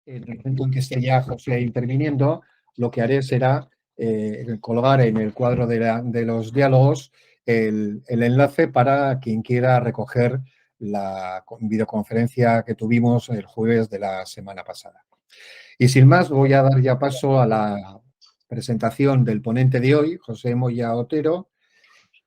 En el momento en que esté ya José interviniendo, lo que haré será colgar en el cuadro de los diálogos el enlace para quien quiera recoger la videoconferencia que tuvimos el jueves de la semana pasada. Y sin más, voy a dar ya paso a la presentación del ponente de hoy, José Moya Otero,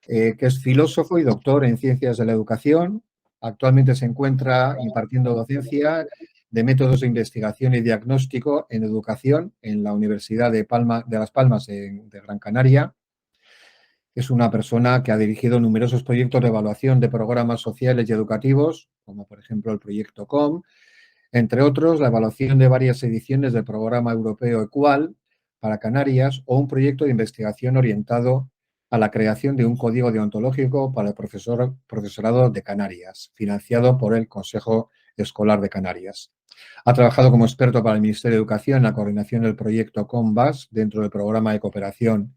que es filósofo y doctor en Ciencias de la Educación. Actualmente se encuentra impartiendo docencia de métodos de investigación y diagnóstico en educación en la Universidad de Las Palmas de Gran Canaria. Es una persona que ha dirigido numerosos proyectos de evaluación de programas sociales y educativos, como por ejemplo el proyecto COM, entre otros la evaluación de varias ediciones del programa europeo EQUAL para Canarias o un proyecto de investigación orientado a la creación de un código deontológico para el profesorado de Canarias, financiado por el Consejo Escolar de Canarias. Ha trabajado como experto para el Ministerio de Educación en la coordinación del proyecto COMBAS dentro del programa de cooperación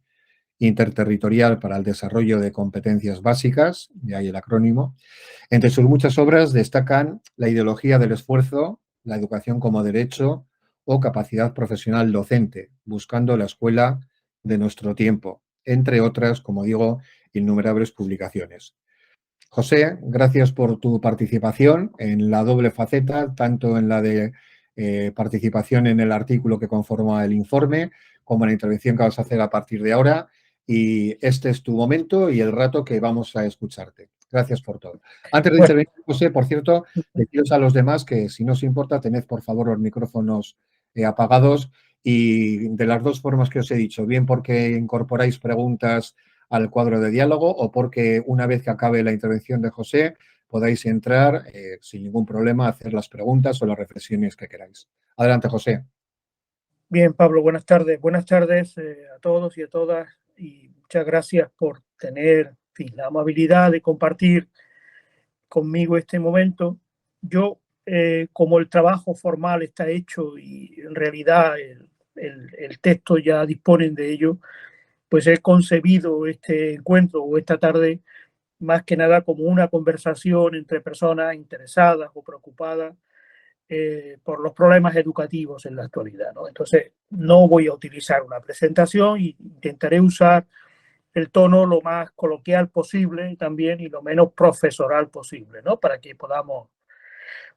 interterritorial para el desarrollo de competencias básicas, de ahí el acrónimo. Entre sus muchas obras destacan La ideología del esfuerzo, La educación como derecho o Capacidad profesional docente, buscando la escuela de nuestro tiempo, entre otras, como digo, innumerables publicaciones. José, gracias por tu participación en la doble faceta, tanto en la de participación en el artículo que conforma el informe, como en la intervención que vas a hacer a partir de ahora. Y este es tu momento y el rato que vamos a escucharte. Gracias por todo. Antes de intervenir, José, por cierto, deciros a los demás que, si no os importa, tened por favor los micrófonos apagados y de las dos formas que os he dicho, bien porque incorporáis preguntas al cuadro de diálogo o porque una vez que acabe la intervención de José podáis entrar sin ningún problema a hacer las preguntas o las reflexiones que queráis. Adelante, José. Bien, Pablo, buenas tardes. Buenas tardes a todos y a todas y muchas gracias por tener, en fin, la amabilidad de compartir conmigo este momento. Yo, como el trabajo formal está hecho y en realidad el texto ya disponen de ello, pues he concebido este encuentro o esta tarde más que nada como una conversación entre personas interesadas o preocupadas por los problemas educativos en la actualidad, ¿no? Entonces, no voy a utilizar una presentación e intentaré usar el tono lo más coloquial posible también y lo menos profesoral posible, ¿no? Para que podamos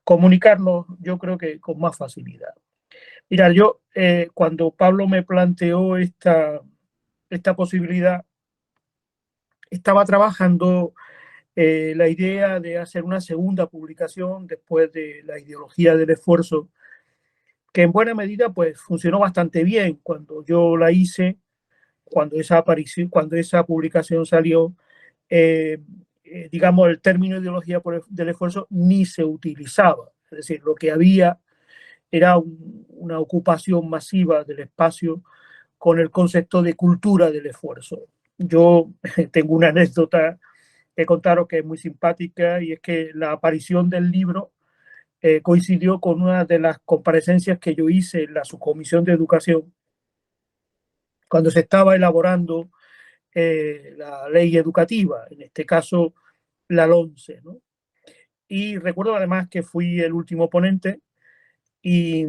comunicarnos, yo creo que con más facilidad. Mira, yo cuando Pablo me planteó esta posibilidad, estaba trabajando la idea de hacer una segunda publicación después de la ideología del esfuerzo, que en buena medida pues funcionó bastante bien cuando yo la hice, cuando esa publicación salió. Digamos, el término ideología del esfuerzo ni se utilizaba. Es decir, lo que había era una ocupación masiva del espacio con el concepto de cultura del esfuerzo. Yo tengo una anécdota que contaros que es muy simpática y es que la aparición del libro coincidió con una de las comparecencias que yo hice en la subcomisión de educación cuando se estaba elaborando la ley educativa, en este caso la LOMCE, ¿no? Y recuerdo además que fui el último ponente y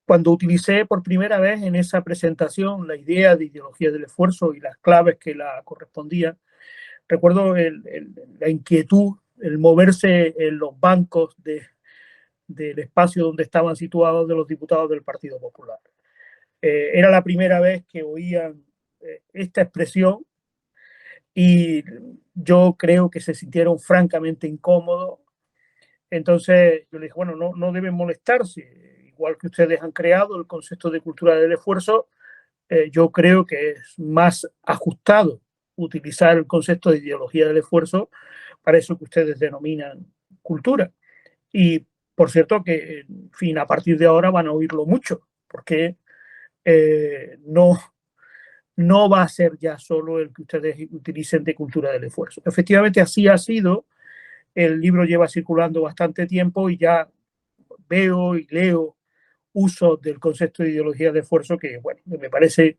cuando utilicé por primera vez en esa presentación la idea de ideología del esfuerzo y las claves que la correspondían, recuerdo la inquietud, el moverse en los bancos del espacio donde estaban situados de los diputados del Partido Popular. Era la primera vez que oían esta expresión y yo creo que se sintieron francamente incómodos. Entonces yo les dije, bueno, no deben molestarse, igual que ustedes han creado el concepto de cultura del esfuerzo, yo creo que es más ajustado utilizar el concepto de ideología del esfuerzo para eso que ustedes denominan cultura. Y por cierto que, en fin, a partir de ahora van a oírlo mucho, porque no va a ser ya solo el que ustedes utilicen de cultura del esfuerzo. Efectivamente, así ha sido. El libro lleva circulando bastante tiempo y ya veo y leo uso del concepto de ideología de esfuerzo que, bueno, me parece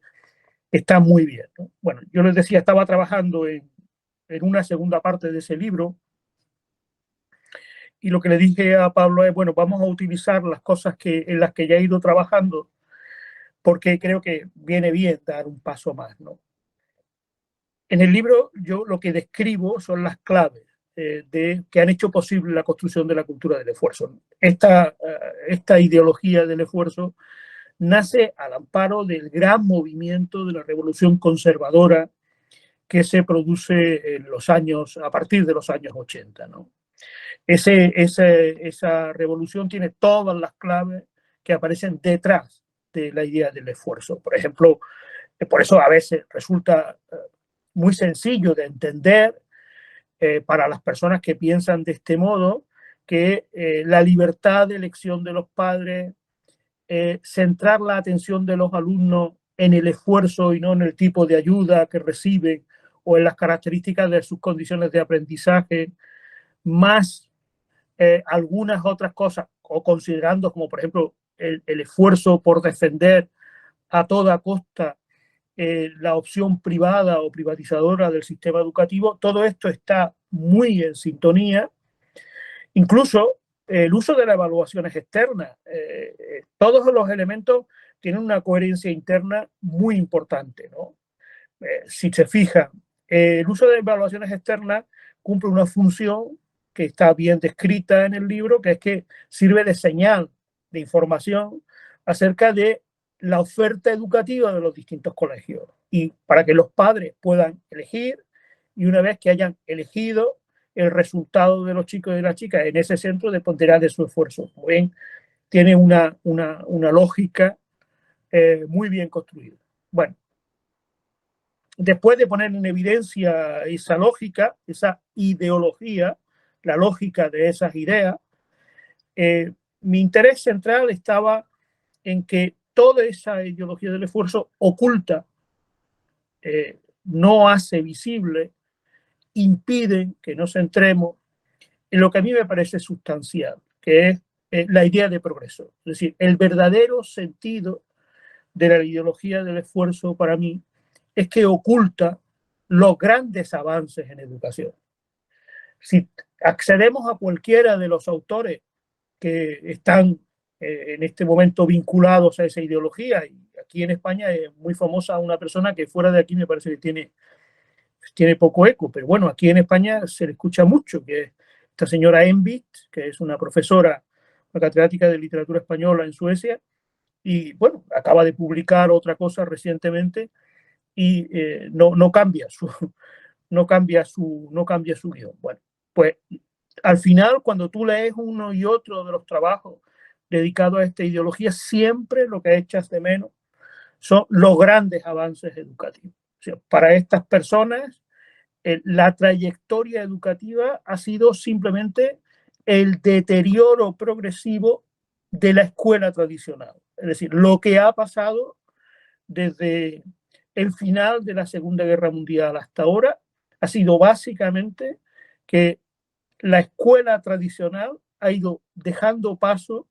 que está muy bien, ¿no? Bueno, yo les decía, estaba trabajando en una segunda parte de ese libro y lo que le dije a Pablo es, bueno, vamos a utilizar las cosas en las que ya he ido trabajando, porque creo que viene bien dar un paso más, ¿no? En el libro yo lo que describo son las claves que han hecho posible la construcción de la cultura del esfuerzo. Esta ideología del esfuerzo nace al amparo del gran movimiento de la revolución conservadora que se produce a partir de los años 80, ¿no? Esa revolución tiene todas las claves que aparecen detrás de la idea del esfuerzo. Por ejemplo, por eso a veces resulta muy sencillo de entender para las personas que piensan de este modo que la libertad de elección de los padres, centrar la atención de los alumnos en el esfuerzo y no en el tipo de ayuda que reciben o en las características de sus condiciones de aprendizaje, más algunas otras cosas, o considerando como por ejemplo el esfuerzo por defender a toda costa la opción privada o privatizadora del sistema educativo, todo esto está muy en sintonía. Incluso el uso de las evaluaciones externas, todos los elementos tienen una coherencia interna muy importante, ¿no? Si se fijan, el uso de evaluaciones externas cumple una función que está bien descrita en el libro, que es que sirve de señal, de información acerca de la oferta educativa de los distintos colegios y para que los padres puedan elegir, y una vez que hayan elegido, el resultado de los chicos y de las chicas en ese centro dependerá de su esfuerzo. Como ven, tiene una lógica muy bien construida. Bueno, después de poner en evidencia esa lógica, esa ideología, la lógica de esas ideas, mi interés central estaba en que toda esa ideología del esfuerzo oculta, no hace visible, impide que nos centremos en lo que a mí me parece sustancial, que es la idea de progreso. Es decir, el verdadero sentido de la ideología del esfuerzo para mí es que oculta los grandes avances en educación. Si accedemos a cualquiera de los autores que están en este momento vinculados a esa ideología, y aquí en España es muy famosa una persona que fuera de aquí me parece que tiene poco eco, pero bueno, aquí en España se le escucha mucho, que es esta señora Envit, que es una profesora, una catedrática de literatura española en Suecia, y bueno, acaba de publicar otra cosa recientemente y no cambia no cambia su guión. Bueno, pues al final, cuando tú lees uno y otro de los trabajos dedicados a esta ideología, siempre lo que echas de menos son los grandes avances educativos. O sea, para estas personas, la trayectoria educativa ha sido simplemente el deterioro progresivo de la escuela tradicional. Es decir, lo que ha pasado desde el final de la Segunda Guerra Mundial hasta ahora ha sido básicamente que la escuela tradicional ha ido dejando paso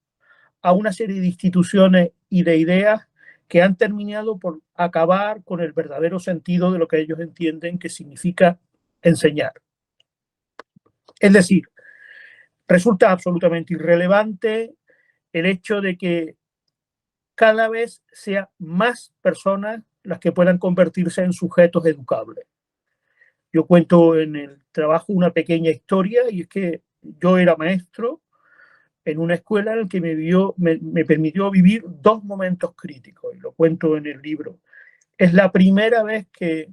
a una serie de instituciones y de ideas que han terminado por acabar con el verdadero sentido de lo que ellos entienden que significa enseñar. Es decir, resulta absolutamente irrelevante el hecho de que cada vez sean más personas las que puedan convertirse en sujetos educables. Yo cuento en el trabajo una pequeña historia, y es que yo era maestro en una escuela en la que me permitió vivir dos momentos críticos, y lo cuento en el libro. Es la primera vez que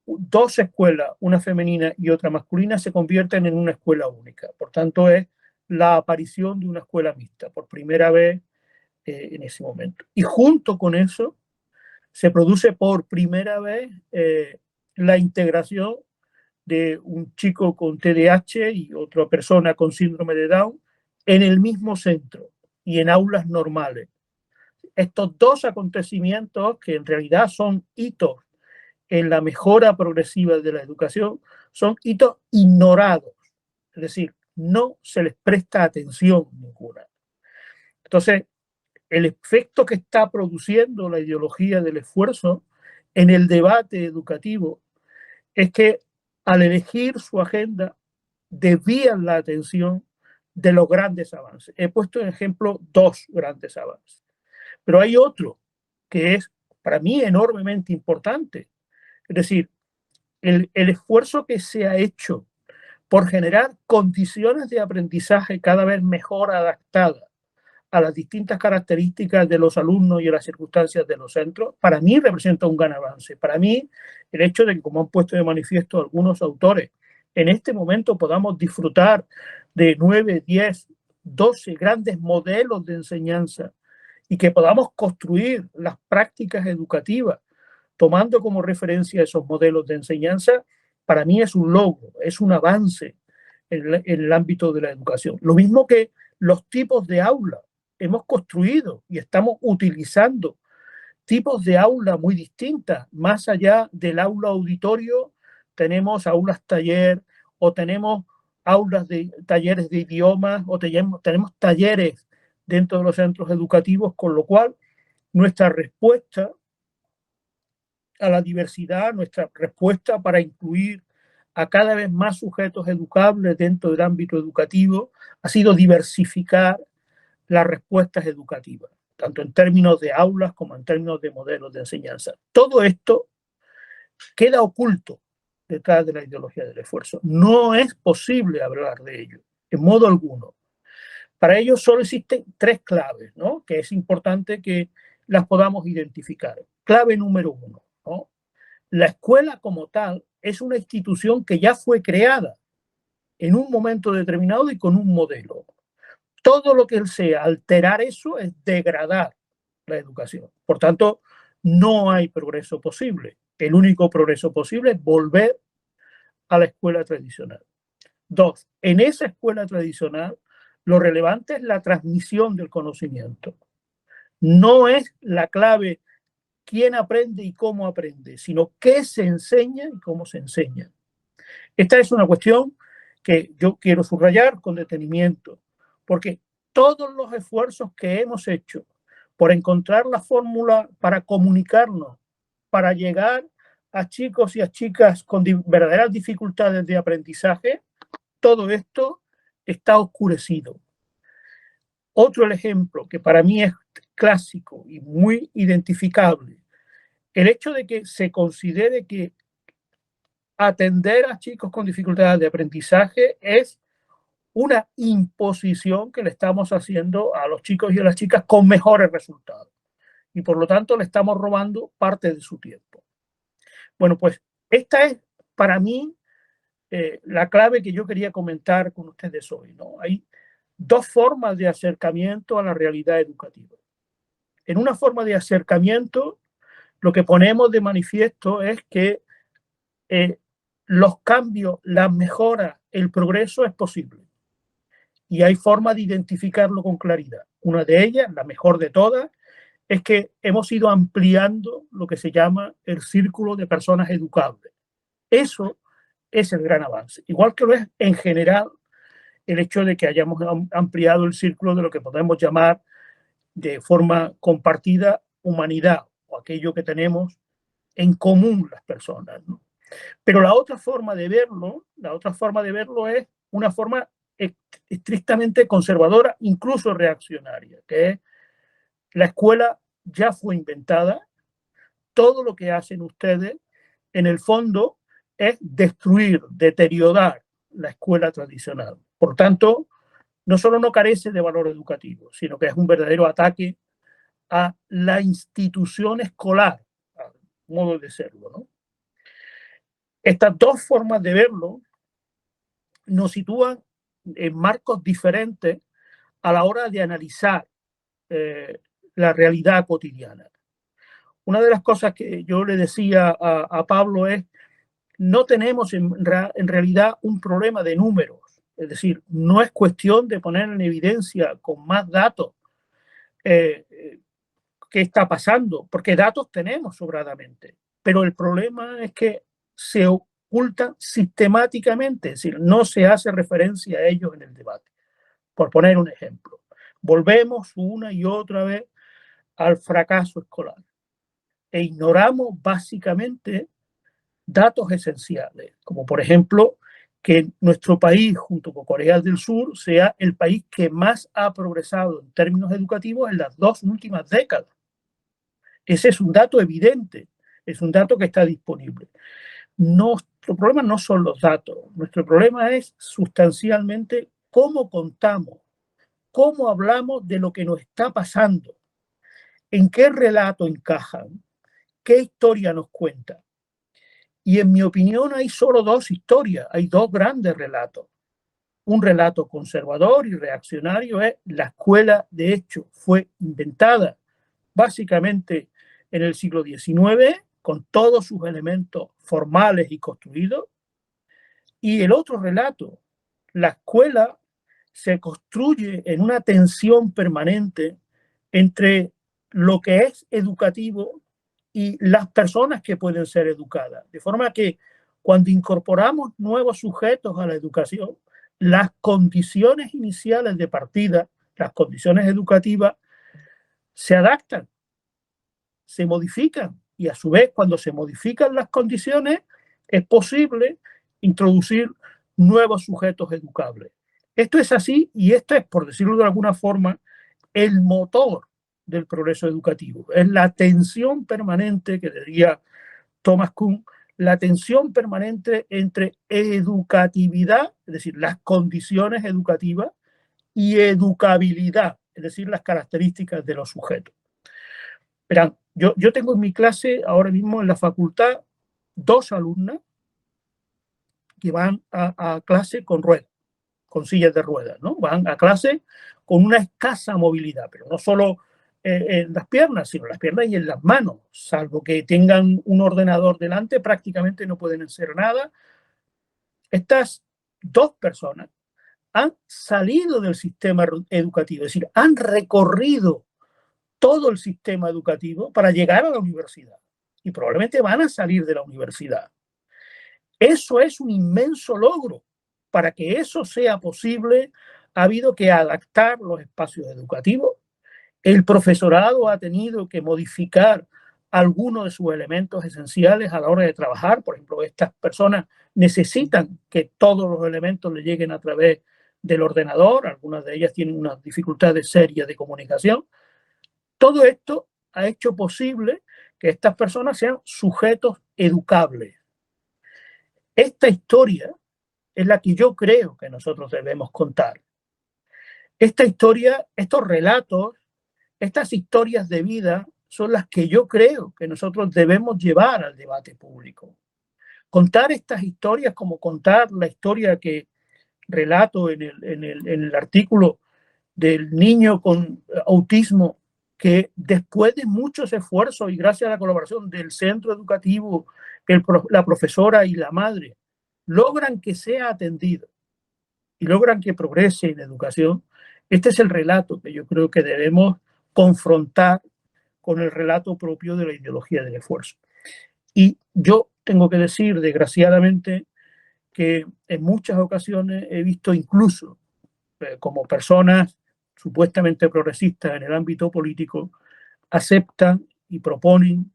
dos escuelas, una femenina y otra masculina, se convierten en una escuela única. Por tanto, es la aparición de una escuela mixta, por primera vez en ese momento. Y junto con eso, se produce por primera vez la integración de un chico con TDAH y otra persona con síndrome de Down en el mismo centro y en aulas normales. Estos dos acontecimientos, que en realidad son hitos en la mejora progresiva de la educación, son hitos ignorados, es decir, no se les presta atención ninguna. Entonces, el efecto que está produciendo la ideología del esfuerzo en el debate educativo es que al elegir su agenda desvían la atención de los grandes avances. He puesto en ejemplo 2 grandes avances, pero hay otro que es para mí enormemente importante. Es decir, el esfuerzo que se ha hecho por generar condiciones de aprendizaje cada vez mejor adaptadas a las distintas características de los alumnos y a las circunstancias de los centros, para mí representa un gran avance. Para mí, el hecho de que, como han puesto de manifiesto algunos autores, en este momento podamos disfrutar de 9, 10, 12 grandes modelos de enseñanza y que podamos construir las prácticas educativas tomando como referencia esos modelos de enseñanza, para mí es un logro, es un avance en el ámbito de la educación. Lo mismo que los tipos de aula. Hemos construido y estamos utilizando tipos de aula muy distintas. Más allá del aula auditorio, tenemos aulas taller o tenemos aulas de talleres de idiomas o tenemos talleres dentro de los centros educativos, con lo cual nuestra respuesta a la diversidad, nuestra respuesta para incluir a cada vez más sujetos educables dentro del ámbito educativo ha sido diversificar las respuestas educativas, tanto en términos de aulas como en términos de modelos de enseñanza. Todo esto queda oculto detrás de la ideología del esfuerzo. No es posible hablar de ello, en modo alguno. Para ello solo existen 3 claves, ¿no?, que es importante que las podamos identificar. Clave número 1, ¿no? La escuela como tal es una institución que ya fue creada en un momento determinado y con un modelo. Todo lo que sea alterar eso es degradar la educación. Por tanto, no hay progreso posible. El único progreso posible es volver a la escuela tradicional. 2, en esa escuela tradicional, lo relevante es la transmisión del conocimiento. No es la clave quién aprende y cómo aprende, sino qué se enseña y cómo se enseña. Esta es una cuestión que yo quiero subrayar con detenimiento, porque todos los esfuerzos que hemos hecho por encontrar la fórmula para comunicarnos, para llegar a chicos y a chicas con verdaderas dificultades de aprendizaje, todo esto está oscurecido. Otro ejemplo que para mí es clásico y muy identificable, el hecho de que se considere que atender a chicos con dificultades de aprendizaje es una imposición que le estamos haciendo a los chicos y a las chicas con mejores resultados. Y por lo tanto le estamos robando parte de su tiempo. Bueno, pues esta es para mí la clave que yo quería comentar con ustedes hoy, ¿no? Hay 2 formas de acercamiento a la realidad educativa. En una forma de acercamiento, lo que ponemos de manifiesto es que los cambios, las mejoras, el progreso es posible. Y hay forma de identificarlo con claridad. Una de ellas, la mejor de todas, es que hemos ido ampliando lo que se llama el círculo de personas educables. Eso es el gran avance. Igual que lo es en general el hecho de que hayamos ampliado el círculo de lo que podemos llamar de forma compartida humanidad, o aquello que tenemos en común las personas, ¿no? Pero la otra forma de verlo es una forma estrictamente conservadora, incluso reaccionaria, que es la escuela ya fue inventada, todo lo que hacen ustedes en el fondo es destruir, deteriorar la escuela tradicional. Por tanto, no solo no carece de valor educativo, sino que es un verdadero ataque a la institución escolar, a modo de serlo, ¿no? Estas 2 formas de verlo nos sitúan en marcos diferentes a la hora de analizar la realidad cotidiana. Una de las cosas que yo le decía a Pablo es, no tenemos en realidad un problema de números, es decir, no es cuestión de poner en evidencia con más datos qué está pasando, porque datos tenemos sobradamente, pero el problema es que se ocultan sistemáticamente, es decir, no se hace referencia a ellos en el debate. Por poner un ejemplo, volvemos una y otra vez al fracaso escolar e ignoramos básicamente datos esenciales, como por ejemplo que nuestro país, junto con Corea del Sur, sea el país que más ha progresado en términos educativos en las 2 últimas décadas. Ese es un dato evidente, es un dato que está disponible. Nuestro problema no son los datos, nuestro problema es sustancialmente cómo contamos, cómo hablamos de lo que nos está pasando, en qué relato encajan, qué historia nos cuenta. Y en mi opinión hay solo 2 historias, hay 2 grandes relatos. Un relato conservador y reaccionario es la escuela, de hecho, fue inventada básicamente en el siglo XIX, con todos sus elementos formales y construidos. Y el otro relato, la escuela se construye en una tensión permanente entre lo que es educativo y las personas que pueden ser educadas. De forma que cuando incorporamos nuevos sujetos a la educación, las condiciones iniciales de partida, las condiciones educativas, se adaptan, se modifican y a su vez cuando se modifican las condiciones es posible introducir nuevos sujetos educables. Esto es así y esto es, por decirlo de alguna forma, el motor del progreso educativo. Es la tensión permanente, que diría Thomas Kuhn, la tensión permanente entre educatividad, es decir, las condiciones educativas, y educabilidad, es decir, las características de los sujetos. Verán, yo tengo en mi clase ahora mismo en la facultad 2 alumnas que van a clase con ruedas, con sillas de ruedas, ¿no? Van a clase con una escasa movilidad, pero no solo en las piernas, sino en las piernas y en las manos, salvo que tengan un ordenador delante, prácticamente no pueden hacer nada. Estas 2 personas han salido del sistema educativo, es decir, han recorrido todo el sistema educativo para llegar a la universidad y probablemente van a salir de la universidad. Eso es un inmenso logro. Para que eso sea posible, ha habido que adaptar los espacios educativos. El profesorado ha tenido que modificar algunos de sus elementos esenciales a la hora de trabajar. Por ejemplo, estas personas necesitan que todos los elementos les lleguen a través del ordenador. Algunas de ellas tienen unas dificultades serias de comunicación. Todo esto ha hecho posible que estas personas sean sujetos educables. Esta historia es la que yo creo que nosotros debemos contar. Esta historia, estos relatos, estas historias de vida son las que yo creo que nosotros debemos llevar al debate público. Contar estas historias como contar la historia que relato en el artículo del niño con autismo que después de muchos esfuerzos y gracias a la colaboración del centro educativo, la profesora y la madre, logran que sea atendido y logran que progrese en educación. Este es el relato que yo creo que debemos confrontar con el relato propio de la ideología del esfuerzo. Y yo tengo que decir, desgraciadamente, que en muchas ocasiones he visto incluso como personas supuestamente progresistas en el ámbito político aceptan y proponen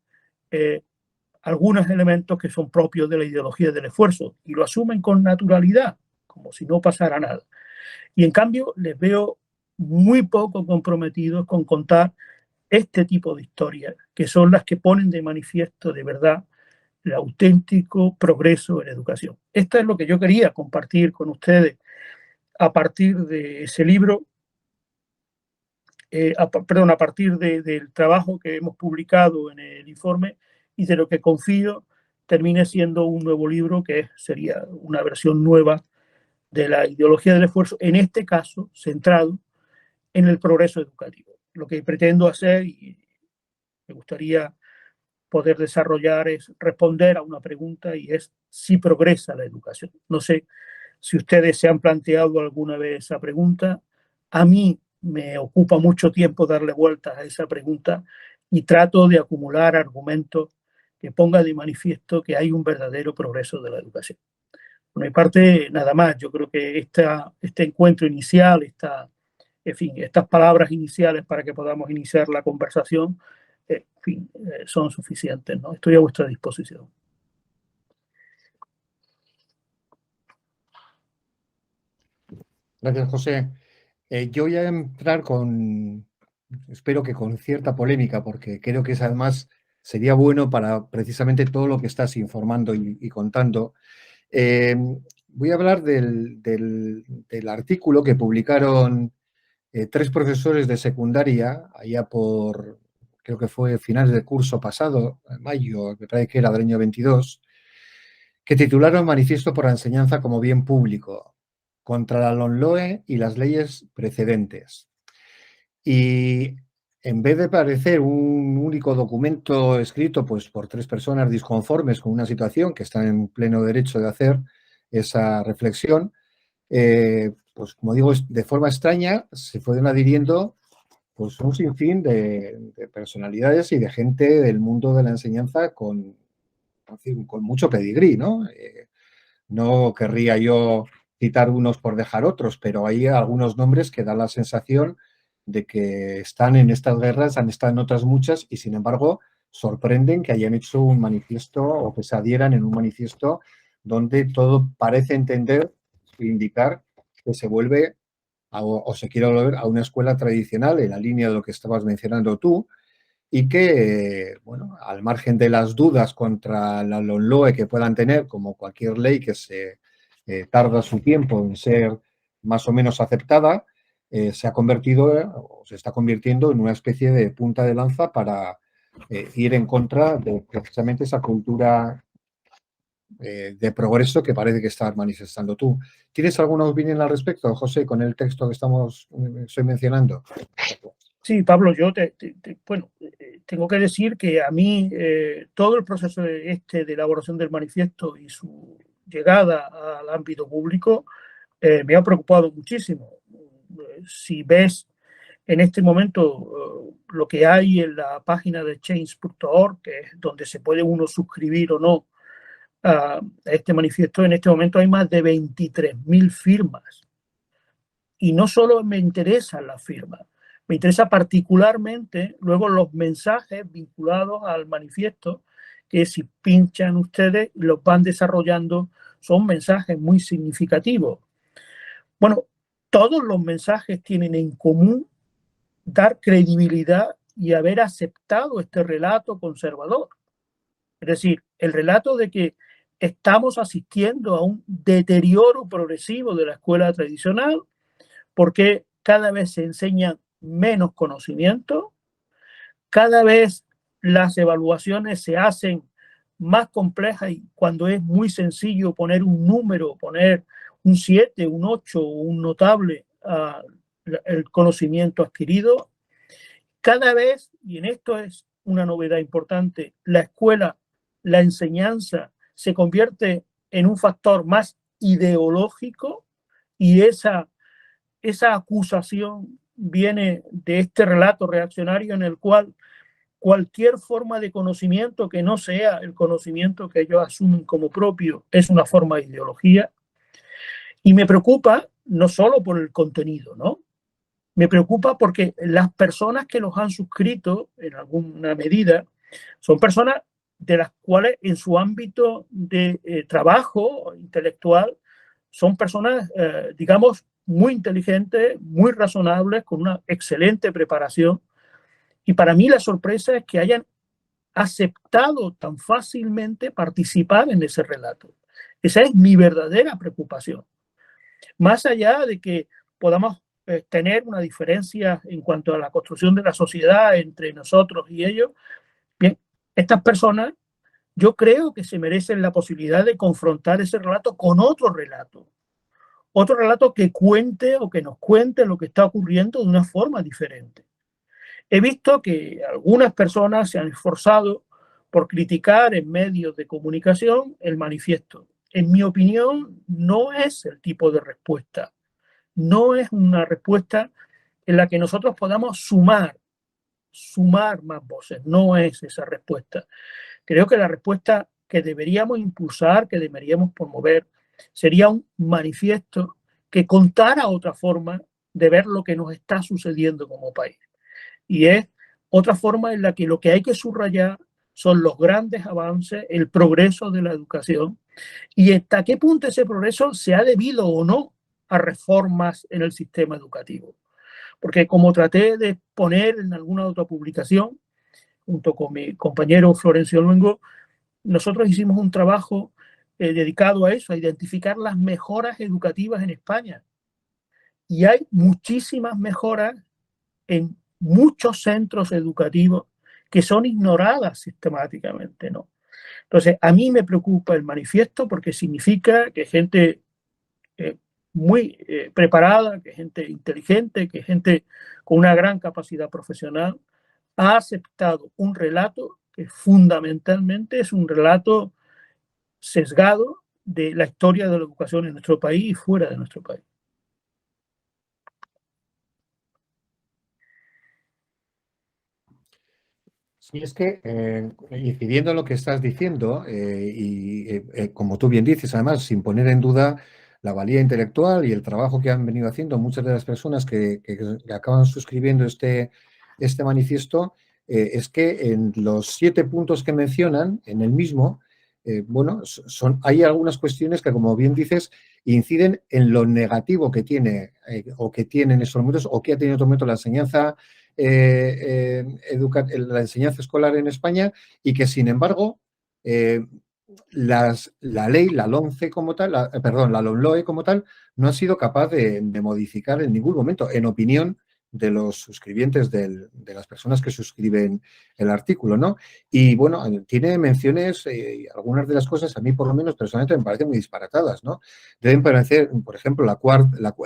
algunos elementos que son propios de la ideología del esfuerzo y lo asumen con naturalidad, como si no pasara nada. Y en cambio les veo muy poco comprometidos con contar este tipo de historias, que son las que ponen de manifiesto de verdad el auténtico progreso en educación. Esto es lo que yo quería compartir con ustedes a partir de ese libro, a partir del trabajo que hemos publicado en el informe y de lo que confío termine siendo un nuevo libro que sería una versión nueva de la ideología del esfuerzo, en este caso centrado en el progreso educativo. Lo que pretendo hacer y me gustaría poder desarrollar es responder a una pregunta y es si progresa la educación. No sé si ustedes se han planteado alguna vez esa pregunta. A mí me ocupa mucho tiempo darle vueltas a esa pregunta y trato de acumular argumentos que pongan de manifiesto que hay un verdadero progreso de la educación. Por mi parte, nada más. Yo creo que este encuentro inicial, en fin, estas palabras iniciales para que podamos iniciar la conversación, en fin, son suficientes, ¿no? Estoy a vuestra disposición. Gracias, José. Yo voy a entrar espero que con cierta polémica, porque creo que es además sería bueno para precisamente todo lo que estás informando y contando. Eh, Voy a hablar del artículo que publicaron tres profesores de secundaria, allá por, creo que fue finales del curso pasado, en mayo, me parece que era del año 22, que titularon Manifiesto por la enseñanza como bien público, contra la LOMLOE y las leyes precedentes. Y en vez de parecer un único documento escrito pues, por tres personas disconformes con una situación que están en pleno derecho de hacer esa reflexión, pues como digo, de forma extraña se fueron adhiriendo pues, un sinfín de personalidades y de gente del mundo de la enseñanza con mucho pedigrí, ¿no? No querría yo citar unos por dejar otros, pero hay algunos nombres que dan la sensación de que están en estas guerras, han estado en otras muchas y sin embargo sorprenden que hayan hecho un manifiesto o que se adhieran en un manifiesto donde todo parece entender e indicar que se vuelve o se quiere volver a una escuela tradicional en la línea de lo que estabas mencionando tú, y que, bueno, al margen de las dudas contra la LOMLOE que puedan tener, como cualquier ley que se tarda su tiempo en ser más o menos aceptada, se ha convertido o se está convirtiendo en una especie de punta de lanza para ir en contra de precisamente esa cultura de progreso que parece que estás manifestando tú. ¿Tienes alguna opinión al respecto, José, con el texto que estoy mencionando? Sí, Pablo, yo bueno, tengo que decir que a mí todo el proceso de elaboración del manifiesto y su llegada al ámbito público me ha preocupado muchísimo. Si ves en este momento lo que hay en la página de change.org, que es donde se puede uno suscribir o no a este manifiesto, en este momento hay más de 23.000 firmas. Y no solo me interesan las firmas, me interesa particularmente luego los mensajes vinculados al manifiesto, que si pinchan ustedes los van desarrollando, son mensajes muy significativos. Bueno, todos los mensajes tienen en común dar credibilidad y haber aceptado este relato conservador. Es decir, el relato de que estamos asistiendo a un deterioro progresivo de la escuela tradicional porque cada vez se enseña menos conocimiento, cada vez las evaluaciones se hacen más complejas y cuando es muy sencillo poner un número, poner un 7, un 8, un notable el conocimiento adquirido, cada vez, y en esto es una novedad importante, la escuela, la enseñanza se convierte en un factor más ideológico y esa acusación viene de este relato reaccionario en el cual cualquier forma de conocimiento que no sea el conocimiento que ellos asumen como propio es una forma de ideología. Y me preocupa no solo por el contenido, ¿no? Me preocupa porque las personas que los han suscrito en alguna medida son personas de las cuales en su ámbito de trabajo intelectual son personas, digamos, muy inteligentes, muy razonables, con una excelente preparación. Y para mí la sorpresa es que hayan aceptado tan fácilmente participar en ese relato. Esa es mi verdadera preocupación. Más allá de que podamos tener una diferencia en cuanto a la construcción de la sociedad entre nosotros y ellos, bien, estas personas yo creo que se merecen la posibilidad de confrontar ese relato con otro relato que cuente o que nos cuente lo que está ocurriendo de una forma diferente. He visto que algunas personas se han esforzado por criticar en medios de comunicación el manifiesto. En mi opinión, no es el tipo de respuesta. No es una respuesta en la que nosotros podamos sumar más voces. No es esa respuesta. Creo que la respuesta que deberíamos impulsar, que deberíamos promover, sería un manifiesto que contara otra forma de ver lo que nos está sucediendo como país. Y es otra forma en la que lo que hay que subrayar son los grandes avances, el progreso de la educación y hasta qué punto ese progreso se ha debido o no a reformas en el sistema educativo. Porque como traté de poner en alguna otra publicación, junto con mi compañero Florencio Luengo, nosotros hicimos un trabajo dedicado a eso, a identificar las mejoras educativas en España. Y hay muchísimas mejoras en muchos centros educativos que son ignoradas sistemáticamente, ¿no? Entonces, a mí me preocupa el manifiesto porque significa que gente muy preparada, que gente inteligente, que gente con una gran capacidad profesional ha aceptado un relato que fundamentalmente es un relato sesgado de la historia de la educación en nuestro país y fuera de nuestro país. Sí, es que, incidiendo en lo que estás diciendo, como tú bien dices, además, sin poner en duda la valía intelectual y el trabajo que han venido haciendo muchas de las personas que acaban suscribiendo este manifiesto, es que en los 7 puntos que mencionan, en el mismo, bueno, hay algunas cuestiones que, como bien dices, inciden en lo negativo que tiene o que tiene en estos momentos o que ha tenido en otro momento la enseñanza la enseñanza escolar en España y que, sin embargo, la ley, la LOMCE como tal, la LOMLOE como tal, no ha sido capaz de modificar en ningún momento, en opinión de los suscribientes, de las personas que suscriben el artículo, ¿no? Y bueno, tiene menciones, algunas de las cosas a mí por lo menos personalmente me parecen muy disparatadas, ¿no? Deben permanecer, por ejemplo,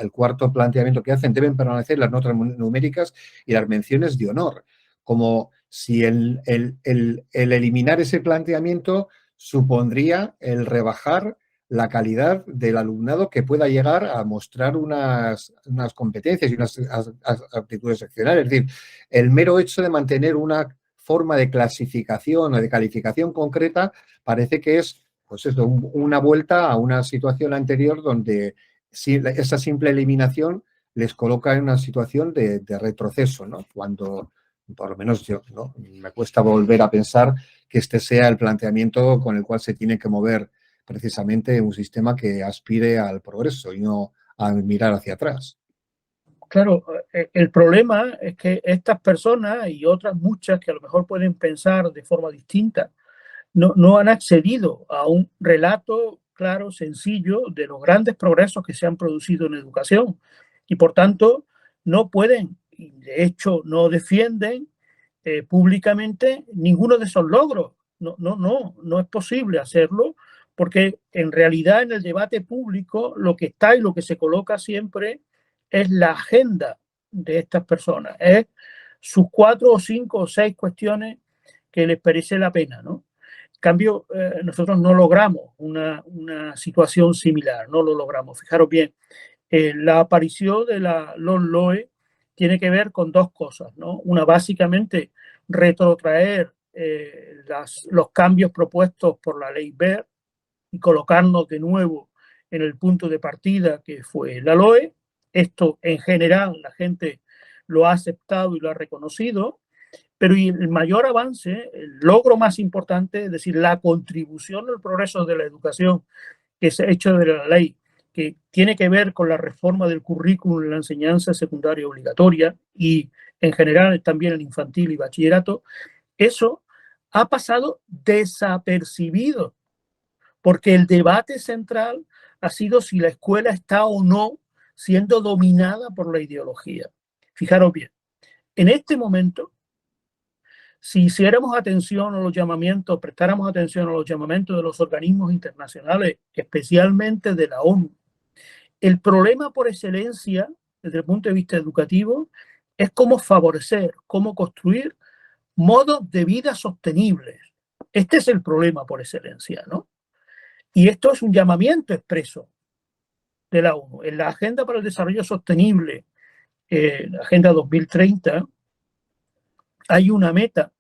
el cuarto planteamiento que hacen, deben permanecer las notas numéricas y las menciones de honor, como si el eliminar ese planteamiento supondría el rebajar la calidad del alumnado que pueda llegar a mostrar unas competencias y unas aptitudes excepcionales. Es decir, el mero hecho de mantener una forma de clasificación o de calificación concreta parece que es, pues eso, una vuelta a una situación anterior donde esa simple eliminación les coloca en una situación de retroceso, ¿no? Cuando, por lo menos yo, ¿no? Me cuesta volver a pensar que este sea el planteamiento con el cual se tiene que mover precisamente un sistema que aspire al progreso y no a mirar hacia atrás. Claro, el problema es que estas personas y otras muchas que a lo mejor pueden pensar de forma distinta, no han accedido a un relato claro, sencillo, de los grandes progresos que se han producido en educación. Y por tanto, no pueden, y de hecho no defienden públicamente ninguno de esos logros. No es posible hacerlo porque en realidad en el debate público lo que está y lo que se coloca siempre es la agenda de estas personas, es sus 4 o 5 o 6 cuestiones que les merece la pena, ¿no? En cambio, nosotros no logramos una situación similar, no lo logramos. Fijaros bien, la aparición de la LOMLOE tiene que ver con 2 cosas, ¿no? Una, básicamente, retrotraer los cambios propuestos por la ley BER y colocarnos de nuevo en el punto de partida que fue la LOE. Esto, en general, la gente lo ha aceptado y lo ha reconocido, pero el mayor avance, el logro más importante, es decir, la contribución al progreso de la educación que se ha hecho de la ley, que tiene que ver con la reforma del currículum en la enseñanza secundaria obligatoria y en general también en infantil y bachillerato, eso ha pasado desapercibido, porque el debate central ha sido si la escuela está o no siendo dominada por la ideología. Fijaros bien, en este momento, si hiciéramos atención a los llamamientos, prestáramos atención a los llamamientos de los organismos internacionales, especialmente de la ONU, el problema por excelencia, desde el punto de vista educativo, es cómo favorecer, cómo construir modos de vida sostenibles. Este es el problema por excelencia, ¿no? Y esto es un llamamiento expreso de la ONU. En la Agenda para el Desarrollo Sostenible, la Agenda 2030, hay una meta,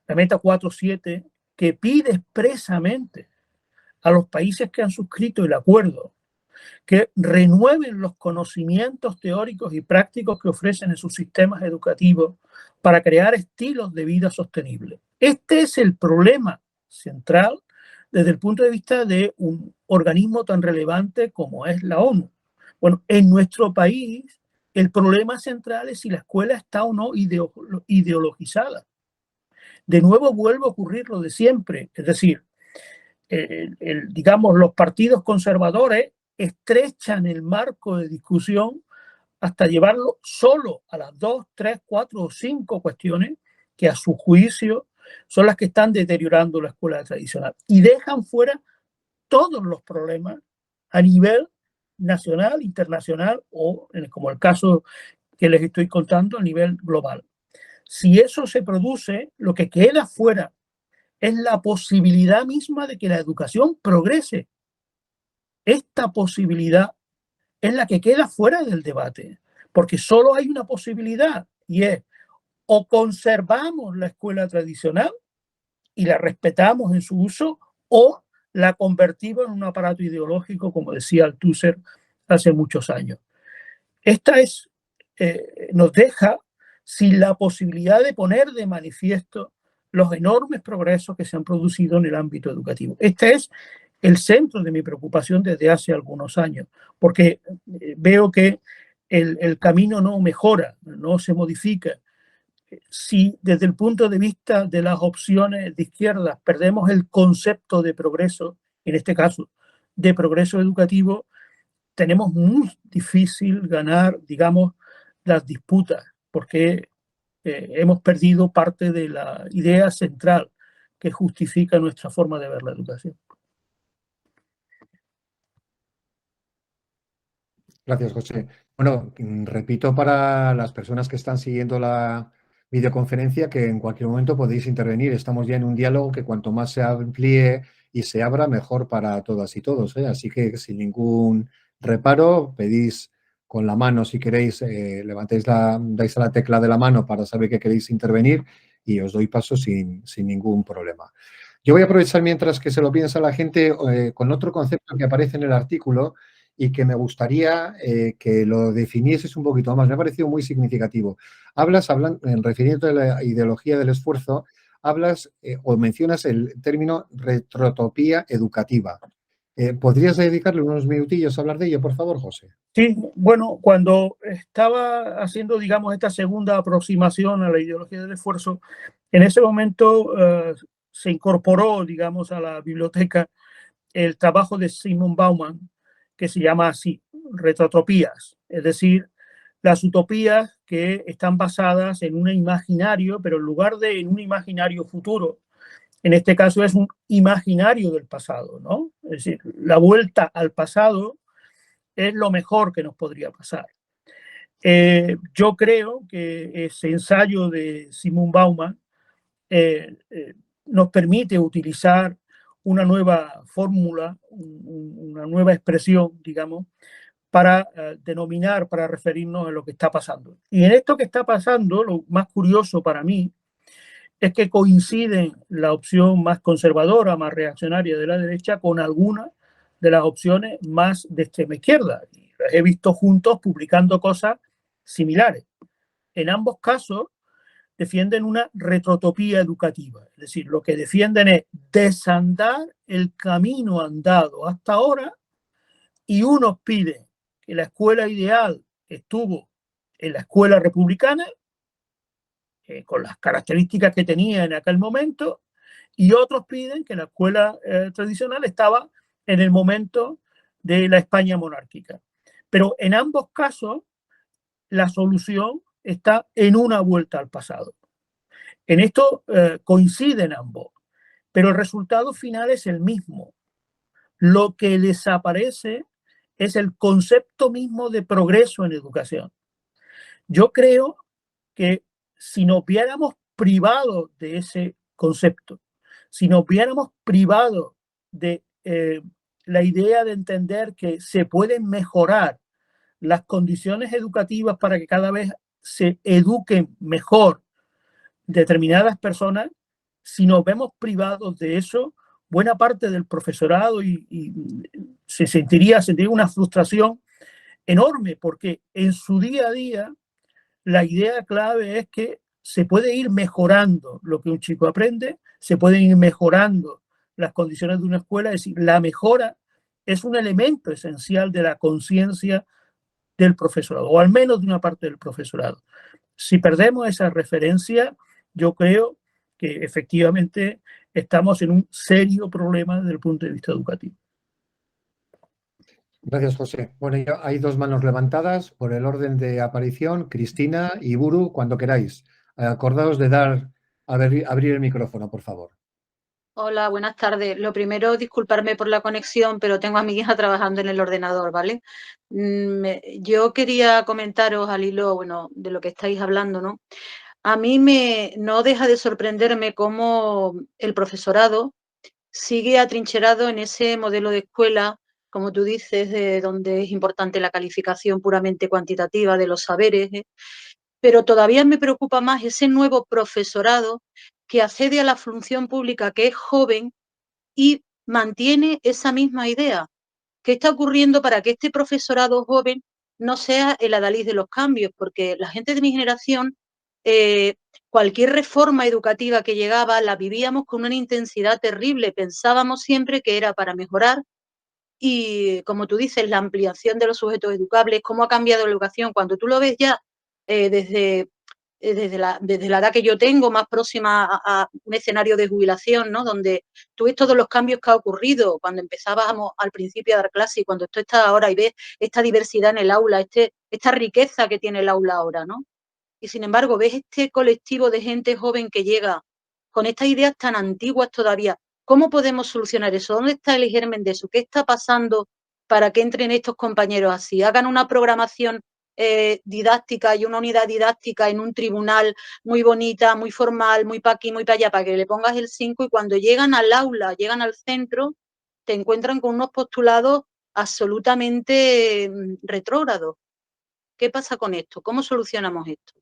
la meta 4.7, que pide expresamente a los países que han suscrito el acuerdo que renueven los conocimientos teóricos y prácticos que ofrecen en sus sistemas educativos para crear estilos de vida sostenibles. Este es el problema central desde el punto de vista de un organismo tan relevante como es la ONU. Bueno, en nuestro país el problema central es si la escuela está o no ideologizada. De nuevo vuelve a ocurrir lo de siempre, es decir, digamos, los partidos conservadores estrechan el marco de discusión hasta llevarlo solo a las 2, 3, 4 o 5 cuestiones que a su juicio son las que están deteriorando la escuela tradicional y dejan fuera todos los problemas a nivel nacional, internacional o, como el caso que les estoy contando, a nivel global. Si eso se produce, lo que queda fuera es la posibilidad misma de que la educación progrese. Esta posibilidad es la que queda fuera del debate, porque solo hay una posibilidad y es o conservamos la escuela tradicional y la respetamos en su uso o la convertimos en un aparato ideológico, como decía Althusser hace muchos años. Esta nos deja sin la posibilidad de poner de manifiesto los enormes progresos que se han producido en el ámbito educativo. Este es el centro de mi preocupación desde hace algunos años, porque veo que el camino no mejora, no se modifica. Si desde el punto de vista de las opciones de izquierda perdemos el concepto de progreso, en este caso de progreso educativo, tenemos muy difícil ganar, digamos, las disputas, porque hemos perdido parte de la idea central que justifica nuestra forma de ver la educación. Gracias, José. Bueno, repito para las personas que están siguiendo la videoconferencia que en cualquier momento podéis intervenir. Estamos ya en un diálogo que cuanto más se amplíe y se abra, mejor para todas y todos, ¿eh? Así que sin ningún reparo, pedís con la mano si queréis, dais a la tecla de la mano para saber que queréis intervenir y os doy paso sin ningún problema. Yo voy a aprovechar mientras que se lo piensa la gente con otro concepto que aparece en el artículo y que me gustaría que lo definieses un poquito más. Me ha parecido muy significativo. Refiriéndote a la ideología del esfuerzo, hablas o mencionas el término retrotopía educativa. ¿Podrías dedicarle unos minutillos a hablar de ello, por favor, José? Sí, bueno, cuando estaba haciendo, digamos, esta segunda aproximación a la ideología del esfuerzo, en ese momento se incorporó, digamos, a la biblioteca el trabajo de Simon Bauman, que se llama así, retrotopías, es decir, las utopías que están basadas en un imaginario, pero en lugar de en un imaginario futuro, en este caso es un imaginario del pasado, ¿no? Es decir, la vuelta al pasado es lo mejor que nos podría pasar. Yo creo que ese ensayo de Simon Bauman nos permite utilizar una nueva fórmula, una nueva expresión, digamos, para denominar, para referirnos a lo que está pasando. Y en esto que está pasando, lo más curioso para mí es que coinciden la opción más conservadora, más reaccionaria de la derecha con algunas de las opciones más de extrema izquierda. Y las he visto juntos publicando cosas similares. En ambos casos defienden una retrotopía educativa. Es decir, lo que defienden es desandar el camino andado hasta ahora y unos piden que la escuela ideal estuvo en la escuela republicana, con las características que tenía en aquel momento, y otros piden que la escuela tradicional estaba en el momento de la España monárquica. Pero en ambos casos, la solución está en una vuelta al pasado. En esto coinciden ambos, pero el resultado final es el mismo. Lo que desaparece es el concepto mismo de progreso en educación. Yo creo que si nos viéramos privados de ese concepto, si nos viéramos privados de la idea de entender que se pueden mejorar las condiciones educativas para que cada vez se eduquen mejor determinadas personas, si nos vemos privados de eso, buena parte del profesorado se sentiría una frustración enorme, porque en su día a día la idea clave es que se puede ir mejorando lo que un chico aprende, se pueden ir mejorando las condiciones de una escuela, es decir, la mejora es un elemento esencial de la conciencia del profesorado, o al menos de una parte del profesorado. Si perdemos esa referencia, yo creo que efectivamente estamos en un serio problema desde el punto de vista educativo. Gracias, José. Bueno, ya hay dos manos levantadas por el orden de aparición. Cristina y Buru, cuando queráis. Acordaos de abrir el micrófono, por favor. Hola, buenas tardes. Lo primero, disculparme por la conexión, pero tengo a mi hija trabajando en el ordenador, ¿vale? Yo quería comentaros al hilo, bueno, de lo que estáis hablando, ¿no? A mí no deja de sorprenderme cómo el profesorado sigue atrincherado en ese modelo de escuela, como tú dices, de donde es importante la calificación puramente cuantitativa de los saberes, ¿eh? Pero todavía me preocupa más ese nuevo profesorado que accede a la función pública, que es joven y mantiene esa misma idea. ¿Qué está ocurriendo para que este profesorado joven no sea el adalid de los cambios? Porque la gente de mi generación, cualquier reforma educativa que llegaba la vivíamos con una intensidad terrible. Pensábamos siempre que era para mejorar y, como tú dices, la ampliación de los sujetos educables, cómo ha cambiado la educación. Cuando tú lo ves ya desde la edad que yo tengo, más próxima a un escenario de jubilación, ¿no? Donde tú ves todos los cambios que ha ocurrido cuando empezábamos al principio a dar clase y cuando tú estás ahora y ves esta diversidad en el aula, esta riqueza que tiene el aula ahora, ¿no? Y sin embargo, ves este colectivo de gente joven que llega con estas ideas tan antiguas todavía. ¿Cómo podemos solucionar eso? ¿Dónde está el germen de eso? ¿Qué está pasando para que entren estos compañeros así? Hagan una programación didáctica y una unidad didáctica en un tribunal muy bonita, muy formal, muy para aquí, muy para allá, para que le pongas el 5 y cuando llegan al aula, llegan al centro, te encuentran con unos postulados absolutamente retrógrados. ¿Qué pasa con esto? ¿Cómo solucionamos esto?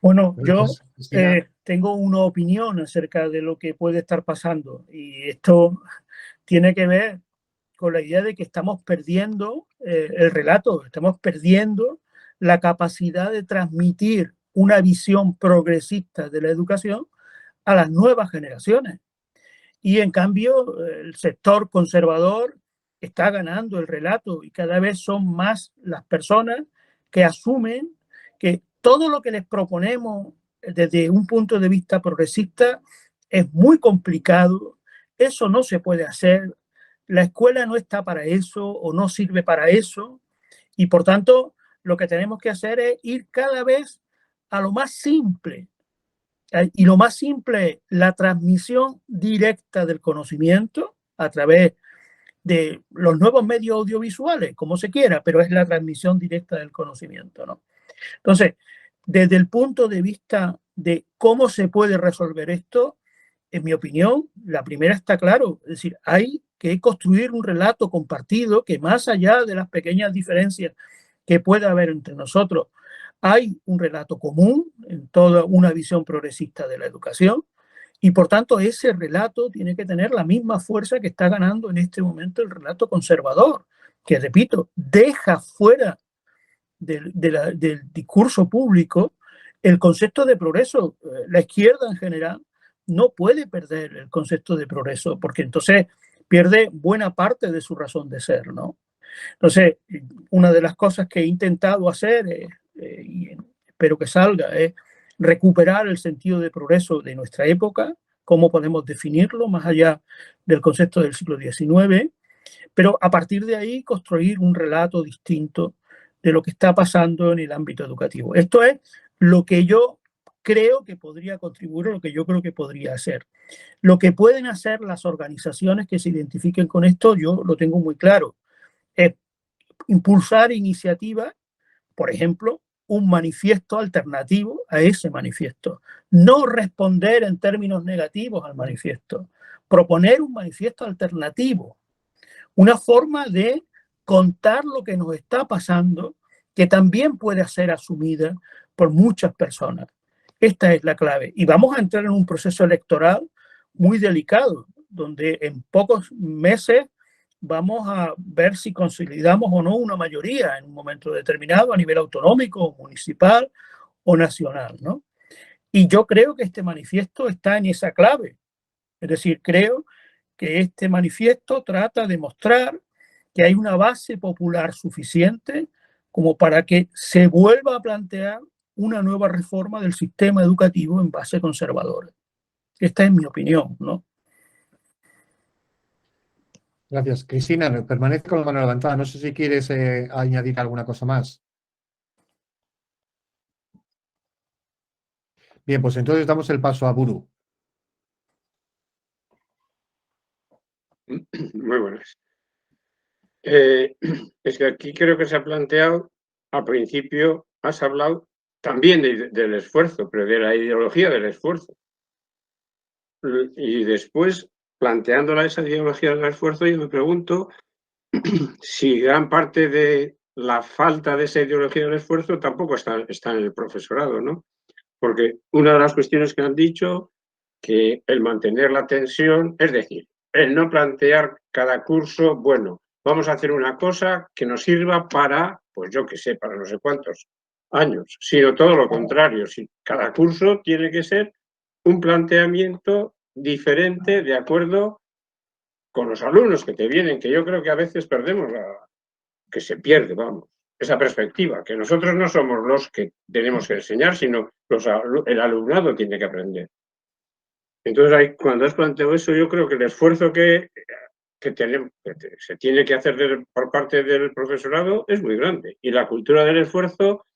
Bueno, yo Cristina. tengo una opinión acerca de lo que puede estar pasando y esto tiene que ver con la idea de que estamos perdiendo el relato, estamos perdiendo la capacidad de transmitir una visión progresista de la educación a las nuevas generaciones. Y en cambio, el sector conservador está ganando el relato y cada vez son más las personas que asumen que todo lo que les proponemos desde un punto de vista progresista es muy complicado, eso no se puede hacer, la escuela no está para eso o no sirve para eso y por tanto lo que tenemos que hacer es ir cada vez a lo más simple. Y lo más simple, la transmisión directa del conocimiento a través de los nuevos medios audiovisuales, como se quiera, pero es la transmisión directa del conocimiento, ¿no? Entonces, desde el punto de vista de cómo se puede resolver esto, en mi opinión, la primera está claro, es decir, hay que construir un relato compartido que más allá de las pequeñas diferencias que pueda haber entre nosotros, hay un relato común en toda una visión progresista de la educación y por tanto ese relato tiene que tener la misma fuerza que está ganando en este momento el relato conservador, que repito, deja fuera del discurso público el concepto de progreso. La izquierda en general no puede perder el concepto de progreso porque entonces pierde buena parte de su razón de ser, ¿no? Entonces, una de las cosas que he intentado hacer, y espero que salga, es recuperar el sentido de progreso de nuestra época, cómo podemos definirlo más allá del concepto del siglo XIX, pero a partir de ahí construir un relato distinto de lo que está pasando en el ámbito educativo. Esto es lo que yo creo que podría contribuir, lo que yo creo que podría hacer. Lo que pueden hacer las organizaciones que se identifiquen con esto, yo lo tengo muy claro, es impulsar iniciativas, por ejemplo, un manifiesto alternativo a ese manifiesto. No responder en términos negativos al manifiesto, proponer un manifiesto alternativo, una forma de contar lo que nos está pasando, que también puede ser asumida por muchas personas. Esta es la clave. Y vamos a entrar en un proceso electoral muy delicado, donde en pocos meses vamos a ver si consolidamos o no una mayoría en un momento determinado a nivel autonómico, municipal o nacional, ¿no? Y yo creo que este manifiesto está en esa clave. Es decir, creo que este manifiesto trata de mostrar que hay una base popular suficiente como para que se vuelva a plantear una nueva reforma del sistema educativo en base conservadora. Esta es mi opinión, ¿no? Gracias. Cristina, permanece con la mano levantada. No sé si quieres añadir alguna cosa más. Bien, pues entonces damos el paso a Buru. Muy buenas. Es que aquí creo que se ha planteado, al principio has hablado también del esfuerzo, pero de la ideología del esfuerzo. Y después, planteándola esa ideología del esfuerzo, yo me pregunto si gran parte de la falta de esa ideología del esfuerzo tampoco está en el profesorado, ¿no? Porque una de las cuestiones que han dicho, que el mantener la tensión, es decir, el no plantear cada curso, bueno, vamos a hacer una cosa que nos sirva para, pues yo qué sé, para no sé cuántos años, sino todo lo contrario. Si cada curso tiene que ser un planteamiento diferente de acuerdo con los alumnos que te vienen, que yo creo que a veces perdemos que se pierde, vamos, esa perspectiva, que nosotros no somos los que tenemos que enseñar, sino el alumnado tiene que aprender. Entonces, ahí, cuando has planteado eso, yo creo que el esfuerzo que se tiene que hacer por parte del profesorado es muy grande. Y la cultura del esfuerzo,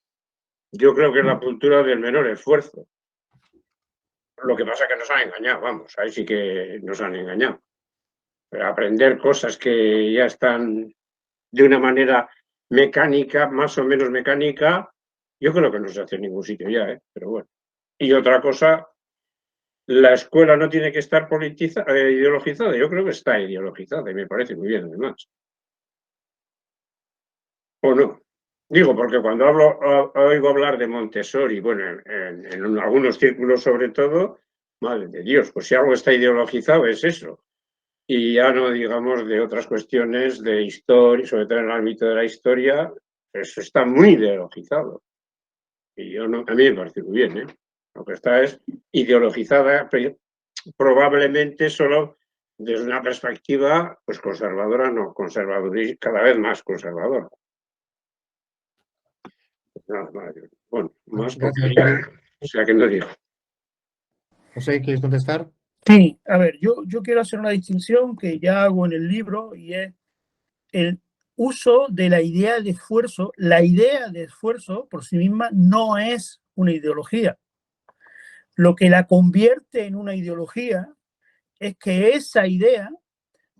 yo creo que es la cultura del menor esfuerzo. Lo que pasa es que nos han engañado, vamos, ahí sí que nos han engañado. Pero aprender cosas que ya están de una manera mecánica, más o menos mecánica, yo creo que no se hace en ningún sitio ya, pero bueno. Y otra cosa, la escuela no tiene que estar ideologizada, yo creo que está ideologizada y me parece muy bien además. ¿O no? Digo, porque cuando oigo hablar de Montessori, bueno, en algunos círculos sobre todo, madre de Dios, pues si algo está ideologizado es eso. Y ya no digamos de otras cuestiones de historia, sobre todo en el ámbito de la historia, eso está muy ideologizado. Y a mí me parece muy bien, ¿eh? Lo que está es ideologizada probablemente solo desde una perspectiva pues conservadora, no, conservadora, cada vez más conservadora. Nada más. Bueno, más porque o sea que no digo. José, ¿quieres contestar? Sí, a ver, yo quiero hacer una distinción que ya hago en el libro y es el uso de la idea de esfuerzo. La idea de esfuerzo por sí misma no es una ideología. Lo que la convierte en una ideología es que esa idea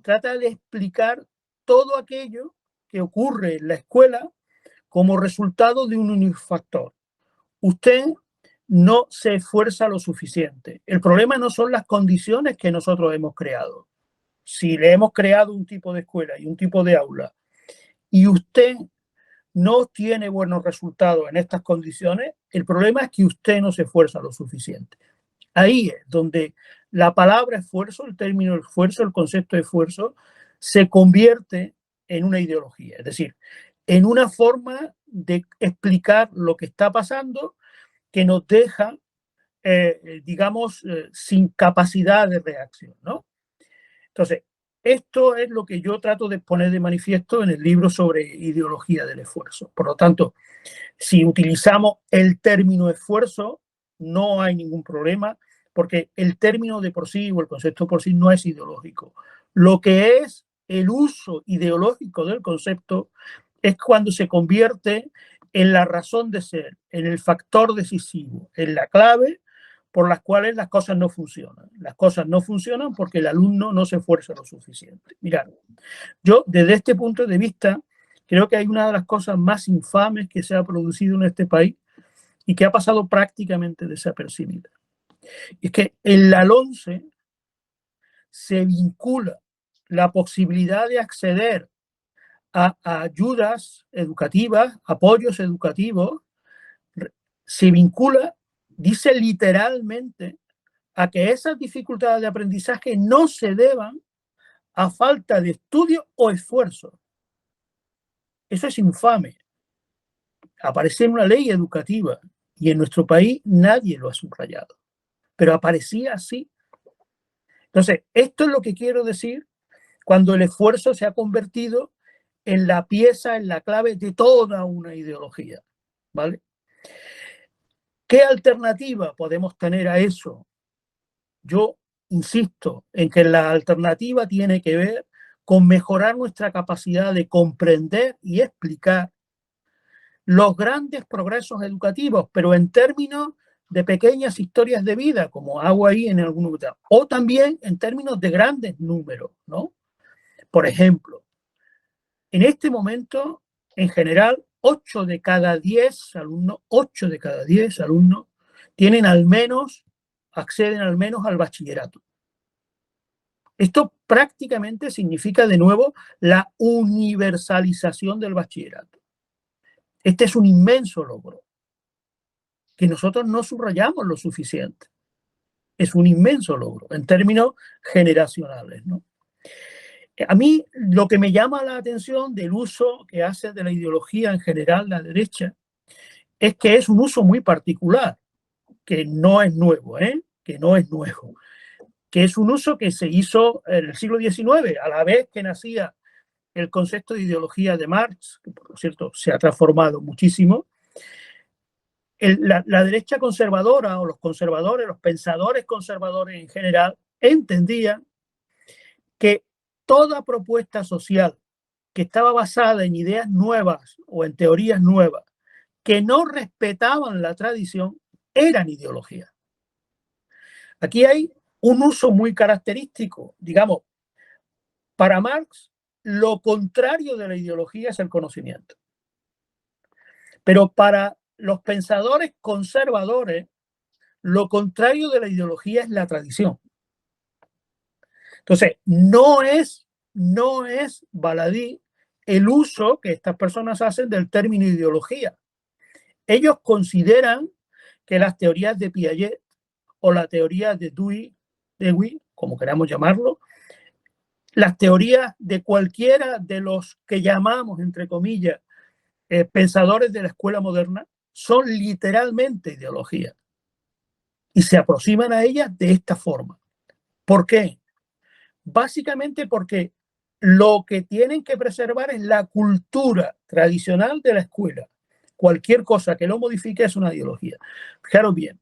trata de explicar todo aquello que ocurre en la escuela como resultado de un unifactor. Usted no se esfuerza lo suficiente. El problema no son las condiciones que nosotros hemos creado. Si le hemos creado un tipo de escuela y un tipo de aula y usted no tiene buenos resultados en estas condiciones, el problema es que usted no se esfuerza lo suficiente. Ahí es donde la palabra esfuerzo, el término esfuerzo, el concepto de esfuerzo, se convierte en una ideología, es decir, en una forma de explicar lo que está pasando que nos deja, digamos, sin capacidad de reacción, ¿no? Entonces, esto es lo que yo trato de poner de manifiesto en el libro sobre ideología del esfuerzo. Por lo tanto, si utilizamos el término esfuerzo, no hay ningún problema, porque el término de por sí o el concepto por sí no es ideológico. Lo que es el uso ideológico del concepto es cuando se convierte en la razón de ser, en el factor decisivo, en la clave por las cuales las cosas no funcionan. Las cosas no funcionan porque el alumno no se esfuerza lo suficiente. Mirad, yo desde este punto de vista creo que hay una de las cosas más infames que se ha producido en este país y que ha pasado prácticamente desapercibida. Es que en la LOMCE se vincula la posibilidad de acceder a ayudas educativas, apoyos educativos, se vincula, dice literalmente, a que esas dificultades de aprendizaje no se deban a falta de estudio o esfuerzo. Eso es infame. Aparece en una ley educativa y en nuestro país nadie lo ha subrayado, pero aparecía así. Entonces, esto es lo que quiero decir cuando el esfuerzo se ha convertido en la pieza, en la clave de toda una ideología, ¿vale? ¿Qué alternativa podemos tener a eso? Yo insisto en que la alternativa tiene que ver con mejorar nuestra capacidad de comprender y explicar los grandes progresos educativos, pero en términos de pequeñas historias de vida, como hago ahí en algún lugar, o también en términos de grandes números, ¿no? Por ejemplo, en este momento, en general, 8 de cada 10 alumnos, 8 de cada 10 alumnos tienen al menos, acceden al menos al bachillerato. Esto prácticamente significa de nuevo la universalización del bachillerato. Este es un inmenso logro que nosotros no subrayamos lo suficiente. Es un inmenso logro en términos generacionales, ¿no? A mí lo que me llama la atención del uso que hace de la ideología en general la derecha es que es un uso muy particular, que no es nuevo, que no es nuevo, que es un uso que se hizo en el siglo XIX, a la vez que nacía el concepto de ideología de Marx, que por cierto se ha transformado muchísimo. La derecha conservadora o los conservadores, los pensadores conservadores en general, entendían que toda propuesta social que estaba basada en ideas nuevas o en teorías nuevas que no respetaban la tradición eran ideología. Aquí hay un uso muy característico, digamos, para Marx, lo contrario de la ideología es el conocimiento. Pero para los pensadores conservadores, lo contrario de la ideología es la tradición. Entonces, no es baladí el uso que estas personas hacen del término ideología. Ellos consideran que las teorías de Piaget o la teoría de Dewey, como queramos llamarlo, las teorías de cualquiera de los que llamamos, entre comillas, pensadores de la escuela moderna, son literalmente ideología. Y se aproximan a ellas de esta forma. ¿Por qué? Básicamente porque lo que tienen que preservar es la cultura tradicional de la escuela. Cualquier cosa que lo modifique es una ideología. Fijaros bien,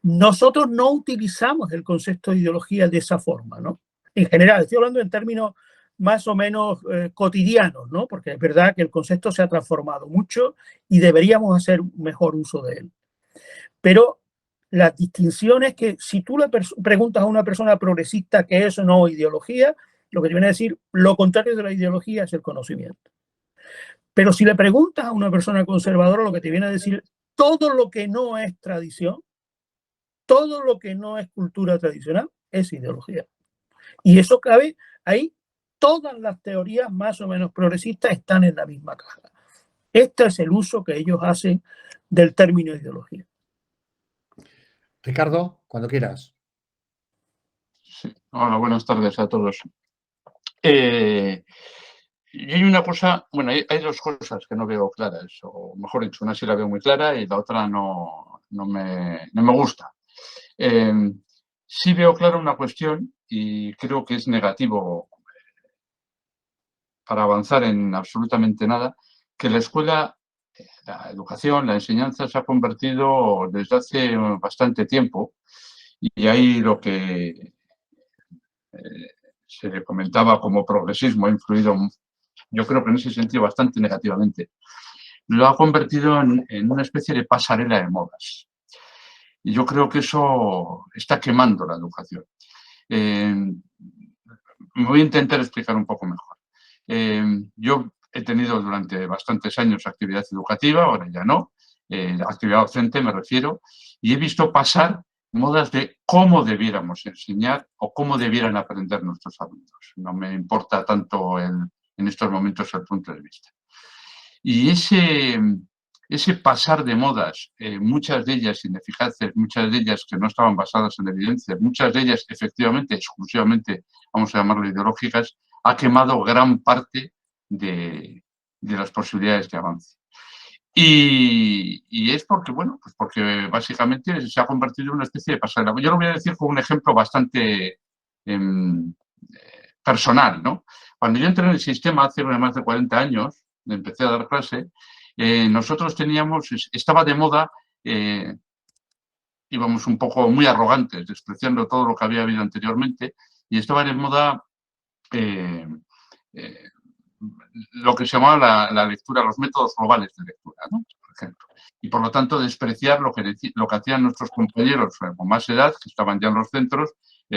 nosotros no utilizamos el concepto de ideología de esa forma, ¿no? En general, estoy hablando en términos más o menos cotidianos, ¿no? Porque es verdad que el concepto se ha transformado mucho y deberíamos hacer mejor uso de él. Pero las distinciones que si tú le preguntas a una persona progresista qué es o no ideología, lo que te viene a decir, lo contrario de la ideología es el conocimiento. Pero si le preguntas a una persona conservadora, lo que te viene a decir, todo lo que no es tradición, todo lo que no es cultura tradicional, es ideología. Y eso cabe ahí, todas las teorías más o menos progresistas están en la misma caja. Este es el uso que ellos hacen del término ideología. Ricardo, cuando quieras. Sí. Hola, buenas tardes a todos. Y hay una cosa, bueno, hay dos cosas que no veo claras, o mejor dicho, una sí la veo muy clara y la otra no me gusta. Sí veo clara una cuestión y creo que es negativo para avanzar en absolutamente nada, que la escuela, la educación, la enseñanza se ha convertido desde hace bastante tiempo y ahí lo que se le comentaba como progresismo ha influido, yo creo que en ese sentido bastante negativamente. Lo ha convertido en una especie de pasarela de modas. Y yo creo que eso está quemando la educación. Me voy a intentar explicar un poco mejor. Yo he tenido durante bastantes años actividad educativa, ahora ya no, actividad docente me refiero, y he visto pasar modas de cómo debiéramos enseñar o cómo debieran aprender nuestros alumnos. No me importa tanto en estos momentos el punto de vista. Y ese pasar de modas, muchas de ellas ineficaces, muchas de ellas que no estaban basadas en evidencia, muchas de ellas efectivamente, exclusivamente, vamos a llamarlo ideológicas, ha quemado gran parte de las posibilidades de avance. Y es porque, bueno, pues porque básicamente se ha convertido en una especie de pasarela. Yo lo voy a decir con un ejemplo bastante personal, ¿no? Cuando yo entré en el sistema hace más de 40 años, empecé a dar clase, nosotros estaba de moda, íbamos un poco muy arrogantes, despreciando todo lo que había habido anteriormente, y estaba de moda lo que se llamaba la lectura, los métodos globales de lectura, ¿no? Por ejemplo. Y por lo tanto despreciar lo que hacían nuestros compañeros con más edad, que estaban ya en los centros,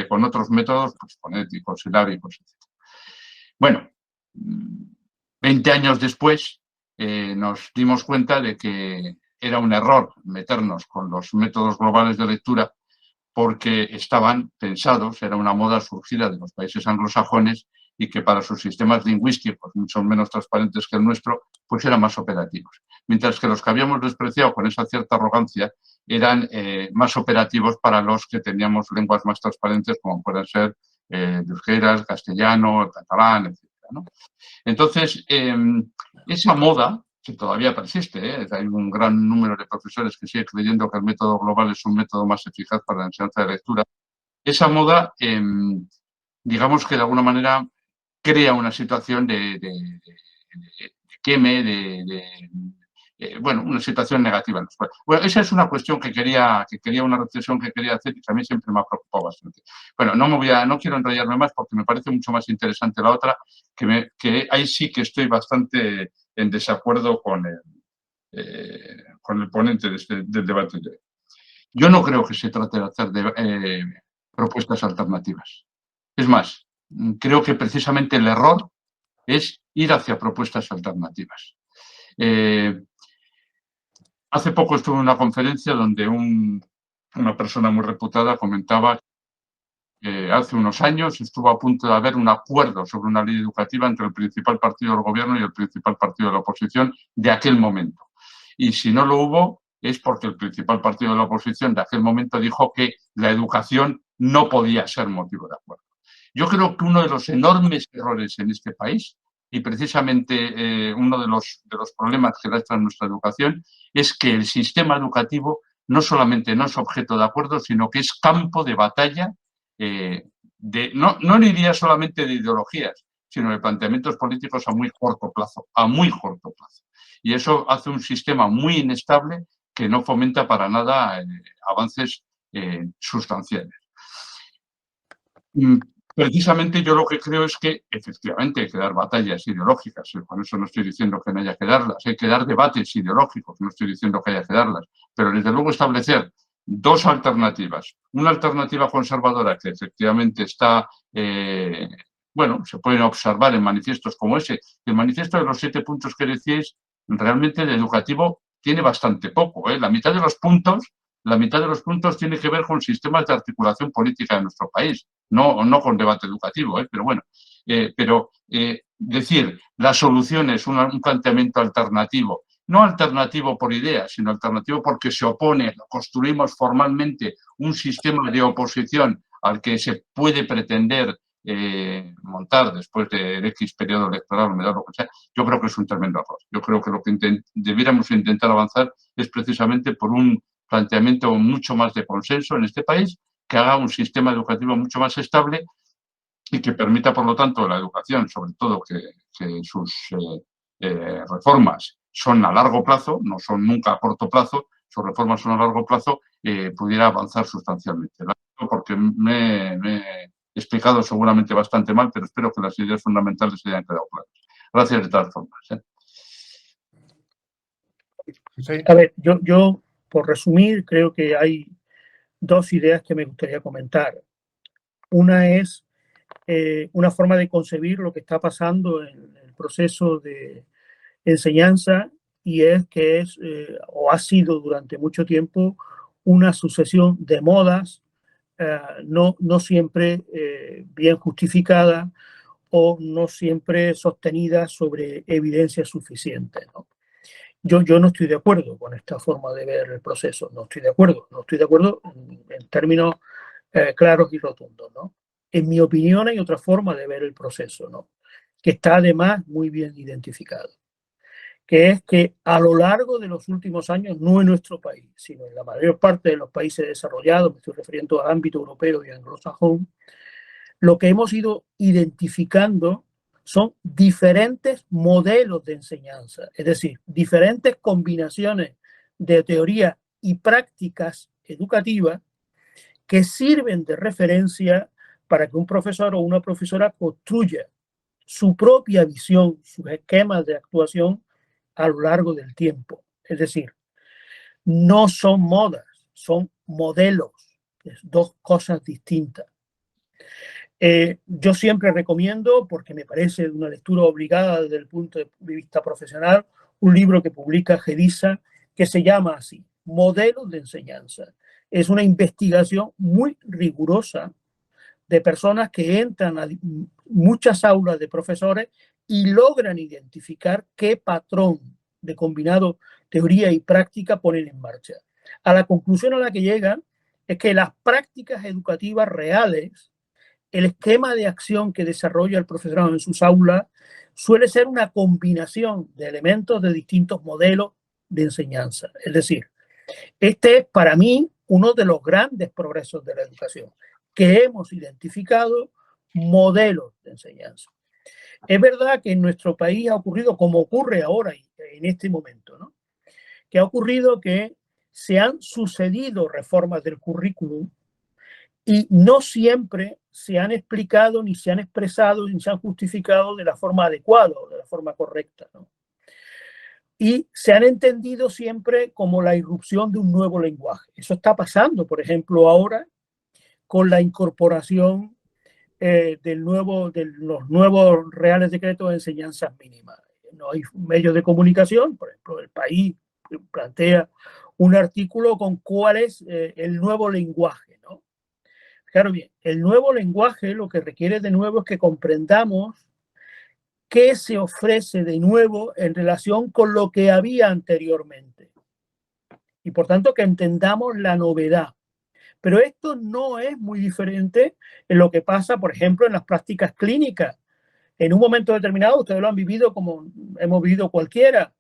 con otros métodos pues, fonéticos, silábicos, etc. Bueno, 20 años después nos dimos cuenta de que era un error meternos con los métodos globales de lectura porque estaban pensados, era una moda surgida de los países anglosajones y que para sus sistemas lingüísticos, mucho menos transparentes que el nuestro, pues eran más operativos. Mientras que los que habíamos despreciado con esa cierta arrogancia eran más operativos para los que teníamos lenguas más transparentes, como pueden ser euskera, el castellano, el catalán, etc., ¿no? Entonces, esa moda, que todavía persiste, hay un gran número de profesores que siguen creyendo que el método global es un método más eficaz para la enseñanza de lectura, esa moda, digamos que de alguna manera crea una situación de queme, bueno, una situación negativa. Bueno, esa es una cuestión una reflexión que quería hacer y que a mí siempre me ha preocupado bastante. Bueno, no quiero enrollarme más porque me parece mucho más interesante la otra, que ahí sí que estoy bastante en desacuerdo con el ponente del debate de hoy. Yo no creo que se trate de hacer propuestas alternativas. Es más, creo que precisamente el error es ir hacia propuestas alternativas. Hace poco estuve en una conferencia donde una persona muy reputada comentaba que hace unos años estuvo a punto de haber un acuerdo sobre una ley educativa entre el principal partido del gobierno y el principal partido de la oposición de aquel momento. Y si no lo hubo, es porque el principal partido de la oposición de aquel momento dijo que la educación no podía ser motivo de acuerdo. Yo creo que uno de los enormes errores en este país, y precisamente uno de los problemas que lastra nuestra educación, es que el sistema educativo no solamente no es objeto de acuerdo, sino que es campo de batalla, no diría solamente de ideologías, sino de planteamientos políticos a muy corto plazo, Y eso hace un sistema muy inestable que no fomenta para nada avances sustanciales. Precisamente yo lo que creo es que efectivamente hay que dar batallas ideológicas, con eso no estoy diciendo que no haya que darlas, hay que dar debates ideológicos, no estoy diciendo que haya que darlas, pero desde luego establecer dos alternativas. Una alternativa conservadora que efectivamente está, bueno, se pueden observar en manifiestos como ese. El manifiesto de los 7 puntos que decíais, realmente el educativo tiene bastante poco, La mitad de los puntos tiene que ver con sistemas de articulación política de nuestro país, no con debate educativo, pero bueno. Decir la solución es un planteamiento alternativo, no alternativo por ideas, sino alternativo porque se opone, construimos formalmente un sistema de oposición al que se puede pretender montar después del X periodo electoral, lo que sea, yo creo que es un tremendo error. Yo creo que lo que debiéramos intentar avanzar es precisamente por un planteamiento mucho más de consenso en este país, que haga un sistema educativo mucho más estable y que permita, por lo tanto, la educación, sobre todo que sus reformas son a largo plazo, no son nunca a corto plazo, sus reformas son a largo plazo, pudiera avanzar sustancialmente. Porque me he explicado seguramente bastante mal, pero espero que las ideas fundamentales se hayan quedado claras. Gracias de todas formas. Sí. A ver, yo, por resumir, creo que hay dos ideas que me gustaría comentar. Una es una forma de concebir lo que está pasando en el proceso de enseñanza y es que es o ha sido durante mucho tiempo una sucesión de modas no siempre bien justificada o no siempre sostenida sobre evidencia suficiente, ¿no? Yo no estoy de acuerdo con esta forma de ver el proceso, no estoy de acuerdo en términos claros y rotundos, ¿no? En mi opinión hay otra forma de ver el proceso, ¿no? Que está además muy bien identificado, que es que a lo largo de los últimos años, no en nuestro país, sino en la mayor parte de los países desarrollados, me estoy refiriendo al ámbito europeo y anglosajón, lo que hemos ido identificando son diferentes modelos de enseñanza, es decir, diferentes combinaciones de teoría y prácticas educativas que sirven de referencia para que un profesor o una profesora construya su propia visión, sus esquemas de actuación a lo largo del tiempo. Es decir, no son modas, son modelos, es dos cosas distintas. Yo siempre recomiendo, porque me parece una lectura obligada desde el punto de vista profesional, un libro que publica GEDISA que se llama así, Modelos de Enseñanza. Es una investigación muy rigurosa de personas que entran a muchas aulas de profesores y logran identificar qué patrón de combinado teoría y práctica ponen en marcha. A la conclusión a la que llegan es que las prácticas educativas reales, el esquema de acción que desarrolla el profesorado en sus aulas, suele ser una combinación de elementos de distintos modelos de enseñanza. Es decir, este es para mí uno de los grandes progresos de la educación, que hemos identificado modelos de enseñanza. Es verdad que en nuestro país ha ocurrido, como ocurre ahora en este momento, ¿no? Que ha ocurrido que se han sucedido reformas del currículum y no siempre se han explicado, ni se han expresado, ni se han justificado de la forma adecuada o de la forma correcta, ¿no? Y se han entendido siempre como la irrupción de un nuevo lenguaje. Eso está pasando, por ejemplo, ahora con la incorporación de los nuevos reales decretos de enseñanzas mínimas. No hay medios de comunicación, por ejemplo, El País plantea un artículo con cuál es el nuevo lenguaje, ¿no? Claro, bien, el nuevo lenguaje lo que requiere de nuevo es que comprendamos qué se ofrece de nuevo en relación con lo que había anteriormente. Y por tanto que entendamos la novedad. Pero esto no es muy diferente en lo que pasa, por ejemplo, en las prácticas clínicas. En un momento determinado, ustedes lo han vivido como hemos vivido cualquiera,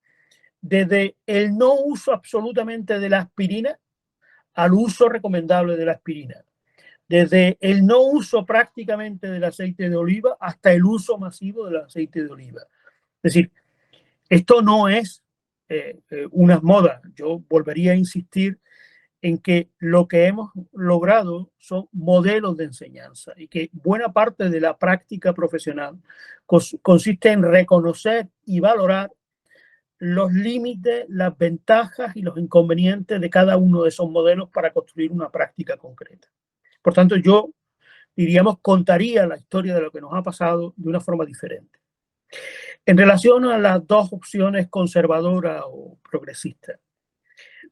desde el no uso absolutamente de la aspirina al uso recomendable de la aspirina. Desde el no uso prácticamente del aceite de oliva hasta el uso masivo del aceite de oliva. Es decir, esto no es una moda. Yo volvería a insistir en que lo que hemos logrado son modelos de enseñanza y que buena parte de la práctica profesional consiste en reconocer y valorar los límites, las ventajas y los inconvenientes de cada uno de esos modelos para construir una práctica concreta. Por tanto, yo, diríamos, contaría la historia de lo que nos ha pasado de una forma diferente. En relación a las dos opciones, conservadora o progresista.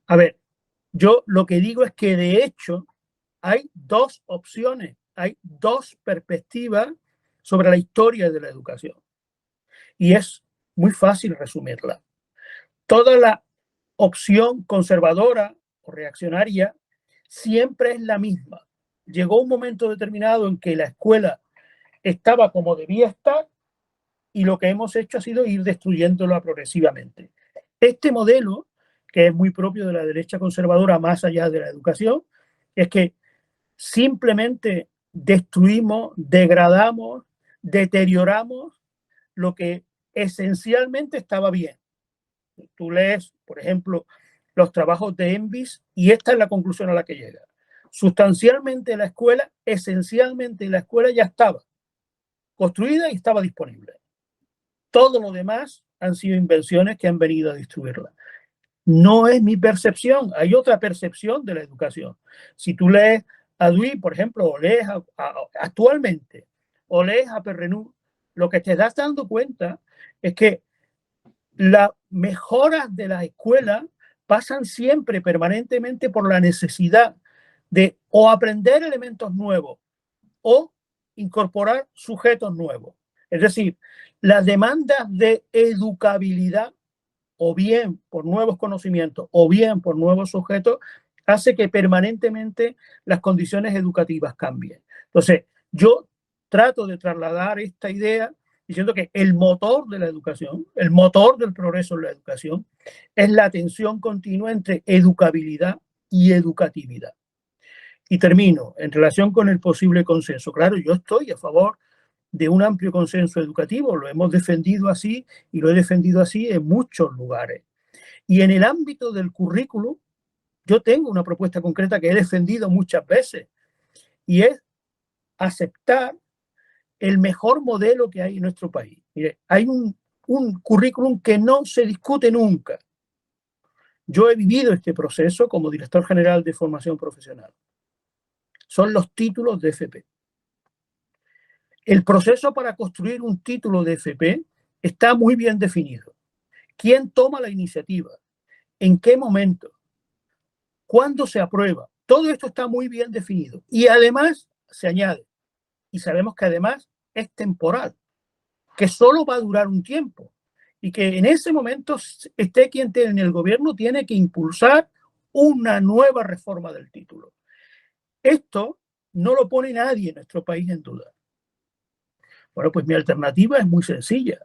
A ver, yo lo que digo es que de hecho hay dos opciones, hay dos perspectivas sobre la historia de la educación. Y es muy fácil resumirla. Toda la opción conservadora o reaccionaria siempre es la misma. Llegó un momento determinado en que la escuela estaba como debía estar y lo que hemos hecho ha sido ir destruyéndola progresivamente. Este modelo, que es muy propio de la derecha conservadora más allá de la educación, es que simplemente destruimos, degradamos, deterioramos lo que esencialmente estaba bien. Tú lees, por ejemplo, los trabajos de Envis y esta es la conclusión a la que llega. Sustancialmente la escuela, esencialmente la escuela ya estaba construida y estaba disponible. Todo lo demás han sido invenciones que han venido a destruirla. No es mi percepción, hay otra percepción de la educación. Si tú lees a Dewey, por ejemplo, o lees actualmente, o lees a Perrenur, lo que te das dando cuenta es que las mejoras de la escuela pasan siempre, permanentemente, por la necesidad de o aprender elementos nuevos o incorporar sujetos nuevos. Es decir, las demandas de educabilidad, o bien por nuevos conocimientos, o bien por nuevos sujetos, hace que permanentemente las condiciones educativas cambien. Entonces, yo trato de trasladar esta idea diciendo que el motor de la educación, el motor del progreso en la educación, es la tensión continua entre educabilidad y educatividad. Y termino, en relación con el posible consenso. Claro, yo estoy a favor de un amplio consenso educativo, lo hemos defendido así y lo he defendido así en muchos lugares. Y en el ámbito del currículum, yo tengo una propuesta concreta que he defendido muchas veces y es aceptar el mejor modelo que hay en nuestro país. Mire, hay un currículum que no se discute nunca. Yo he vivido este proceso como director general de formación profesional. Son los títulos de FP. El proceso para construir un título de FP está muy bien definido. ¿Quién toma la iniciativa? ¿En qué momento? ¿Cuándo se aprueba? Todo esto está muy bien definido. Y además se añade, y sabemos que además es temporal, que solo va a durar un tiempo y que en ese momento esté quien en el gobierno tiene que impulsar una nueva reforma del título. Esto no lo pone nadie en nuestro país en duda. Bueno, pues mi alternativa es muy sencilla.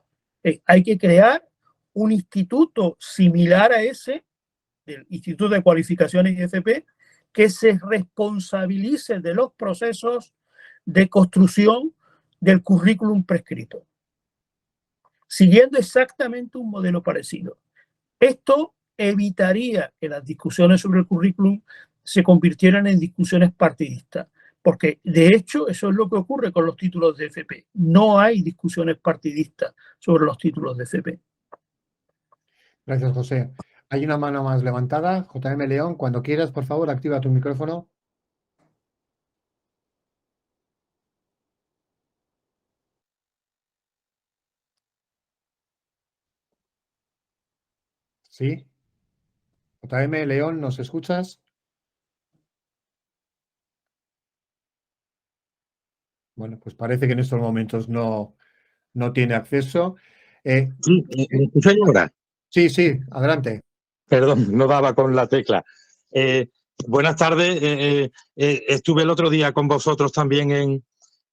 Hay que crear un instituto similar a ese, el Instituto de Cualificaciones IFP, que se responsabilice de los procesos de construcción del currículum prescrito, siguiendo exactamente un modelo parecido. Esto evitaría que las discusiones sobre el currículum se convirtieran en discusiones partidistas, porque de hecho eso es lo que ocurre con los títulos de FP. No hay discusiones partidistas sobre los títulos de FP. Gracias, José. Hay una mano más levantada. JM León, cuando quieras, por favor, activa tu micrófono. ¿Sí? JM León, ¿nos escuchas? Bueno, pues parece que en estos momentos no tiene acceso. Sí, ¿me escucháis ahora? Sí, adelante. Perdón, no daba con la tecla. Buenas tardes. Estuve el otro día con vosotros también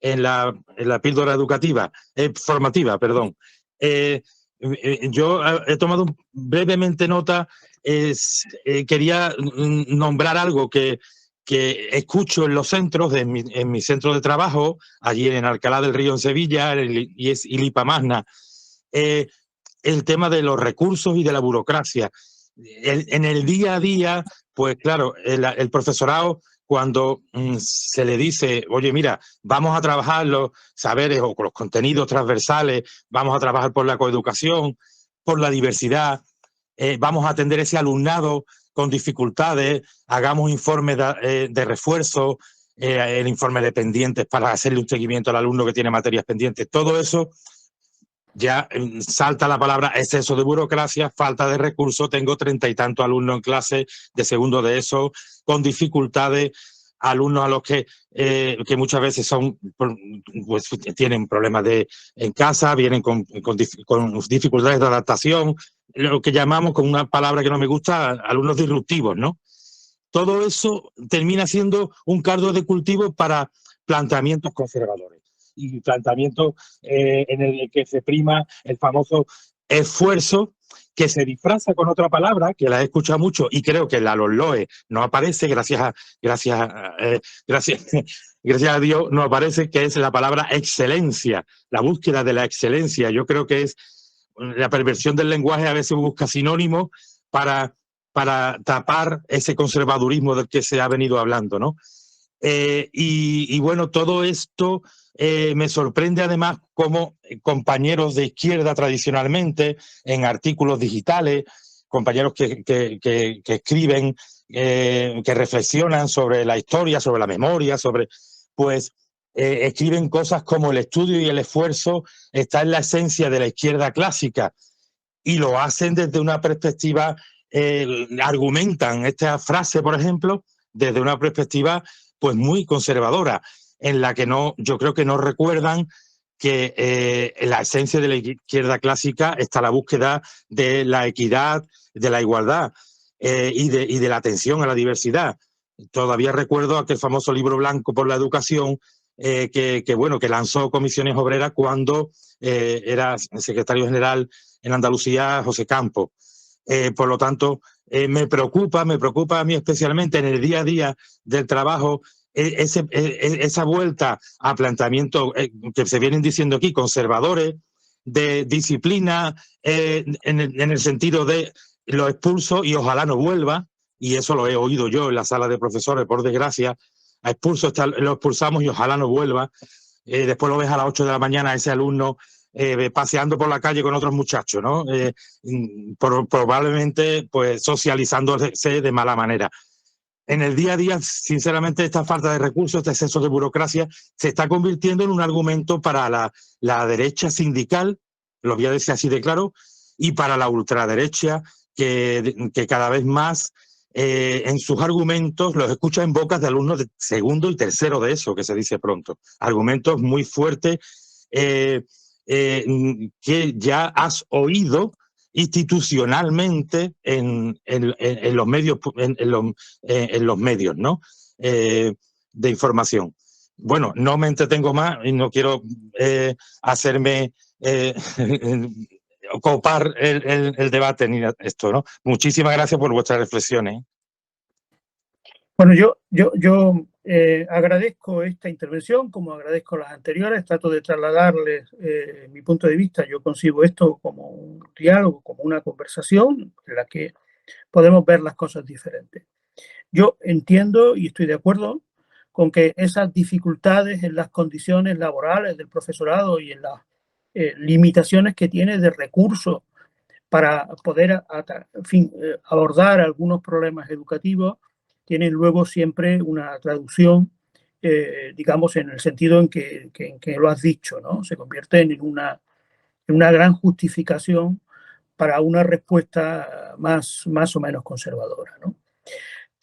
en la píldora educativa, formativa, perdón. Yo he tomado brevemente nota. Quería nombrar algo que escucho en los centros, en mi centro de trabajo, allí en Alcalá del Río, en Sevilla, y es ILIPA Magna. El tema de los recursos y de la burocracia. En el día a día, pues claro, el profesorado, cuando se le dice, oye, mira, vamos a trabajar los saberes o los contenidos transversales, vamos a trabajar por la coeducación, por la diversidad, vamos a atender ese alumnado con dificultades, hagamos informes de refuerzo, el informe de pendientes para hacerle un seguimiento al alumno que tiene materias pendientes, todo eso. Ya salta la palabra exceso de burocracia, falta de recursos. Tengo 30 y tantos alumnos en clase de segundo de eso, con dificultades, alumnos a los que muchas veces son, pues, tienen problemas en casa, vienen con dificultades de adaptación, lo que llamamos, con una palabra que no me gusta, alumnos disruptivos, ¿no? Todo eso termina siendo un caldo de cultivo para planteamientos conservadores. Y planteamiento en el que se prima el famoso esfuerzo, que se disfraza con otra palabra que la he escuchado mucho y creo que en la LOE no aparece, gracias a Dios no aparece, que es la palabra excelencia, la búsqueda de la excelencia. Yo creo que es la perversión del lenguaje, a veces busca sinónimos para tapar ese conservadurismo del que se ha venido hablando, ¿no? Y bueno, todo esto me sorprende además como compañeros de izquierda tradicionalmente, en artículos digitales, compañeros que escriben, que reflexionan sobre la historia, sobre la memoria, escriben cosas como el estudio y el esfuerzo está en la esencia de la izquierda clásica, y lo hacen desde una perspectiva, argumentan esta frase, por ejemplo, desde una perspectiva pues muy conservadora, en la que yo creo que no recuerdan que en la esencia de la izquierda clásica está la búsqueda de la equidad, de la igualdad y de la atención a la diversidad. Todavía recuerdo aquel famoso libro blanco por la educación que lanzó Comisiones Obreras cuando era secretario general en Andalucía José Campos. Por lo tanto, me preocupa a mí especialmente en el día a día del trabajo esa vuelta a planteamientos que se vienen diciendo aquí, conservadores, de disciplina, en el sentido de lo expulso y ojalá no vuelva, y eso lo he oído yo en la sala de profesores, por desgracia, lo expulsamos y ojalá no vuelva. Después lo ves a las 8 de la mañana a ese alumno paseando por la calle con otros muchachos, ¿no? Probablemente pues socializándose de mala manera. En el día a día, sinceramente, esta falta de recursos, este exceso de burocracia, se está convirtiendo en un argumento para la derecha sindical, lo voy a decir así de claro, y para la ultraderecha, que cada vez más en sus argumentos los escucha en bocas de alumnos de segundo y tercero de eso, que se dice pronto. Argumentos muy fuertes que ya has oído institucionalmente en los medios, en los medios, ¿no? De información. Bueno, no me entretengo más y no quiero hacerme copar el debate ni esto, ¿no? Muchísimas gracias por vuestras reflexiones. Bueno, yo agradezco esta intervención, como agradezco las anteriores, trato de trasladarles mi punto de vista. Yo concibo esto como un diálogo, como una conversación en la que podemos ver las cosas diferentes. Yo entiendo y estoy de acuerdo con que esas dificultades en las condiciones laborales del profesorado y en las limitaciones que tiene de recursos para poder abordar algunos problemas educativos, tienen luego siempre una traducción, digamos, en el sentido en que lo has dicho, ¿no? Se convierten en una gran justificación para una respuesta más o menos conservadora, ¿no?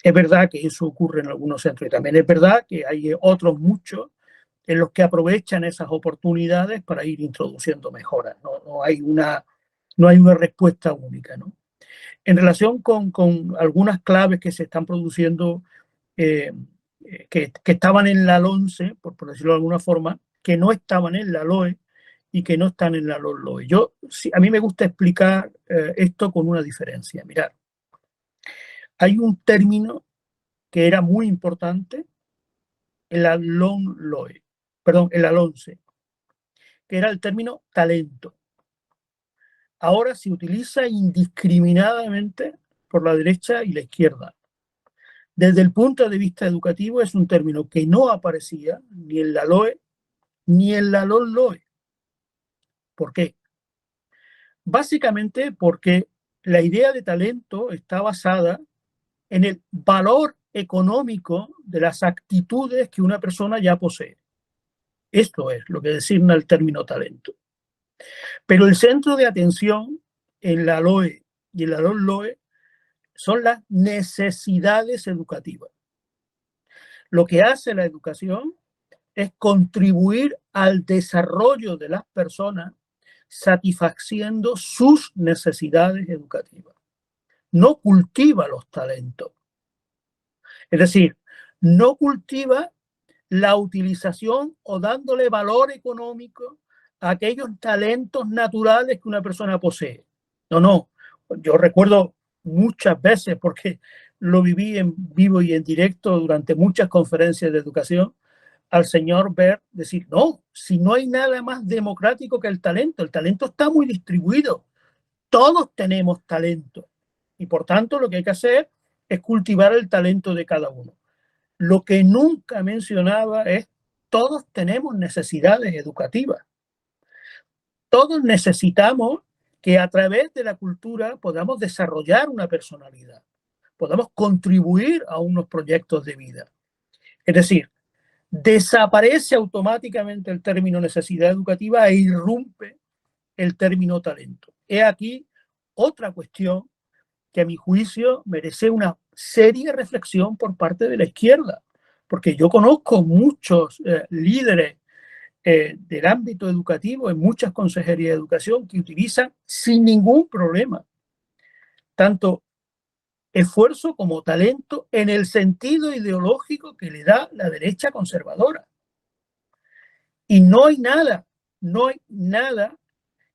Es verdad que eso ocurre en algunos centros y también es verdad que hay otros muchos en los que aprovechan esas oportunidades para ir introduciendo mejoras. No hay una respuesta única, ¿no? En relación con algunas claves que se están produciendo, que estaban en la LONCE, por decirlo de alguna forma, que no estaban en la LOE y que no están en la LOE. A mí me gusta explicar esto con una diferencia. Mirad, hay un término que era muy importante en la LOE, en la LONCE, que era el término talento. Ahora se utiliza indiscriminadamente por la derecha y la izquierda. Desde el punto de vista educativo es un término que no aparecía ni en la LOE ni en la LOE. ¿Por qué? Básicamente porque la idea de talento está basada en el valor económico de las actitudes que una persona ya posee. Esto es lo que designa el término talento. Pero el centro de atención en la LOE y en la LOE son las necesidades educativas. Lo que hace la educación es contribuir al desarrollo de las personas satisfaciendo sus necesidades educativas. No cultiva los talentos. Es decir, no cultiva la utilización o dándole valor económico a aquellos talentos naturales que una persona posee. No. Yo recuerdo muchas veces, porque lo viví en vivo y en directo durante muchas conferencias de educación, al señor Bert decir, no, si no hay nada más democrático que el talento está muy distribuido, todos tenemos talento y por tanto lo que hay que hacer es cultivar el talento de cada uno. Lo que nunca mencionaba es, todos tenemos necesidades educativas, todos necesitamos que a través de la cultura podamos desarrollar una personalidad, podamos contribuir a unos proyectos de vida. Es decir, desaparece automáticamente el término necesidad educativa e irrumpe el término talento. He aquí otra cuestión que a mi juicio merece una seria reflexión por parte de la izquierda, porque yo conozco muchos líderes del ámbito educativo en muchas consejerías de educación que utilizan sin ningún problema tanto esfuerzo como talento en el sentido ideológico que le da la derecha conservadora. Y no hay nada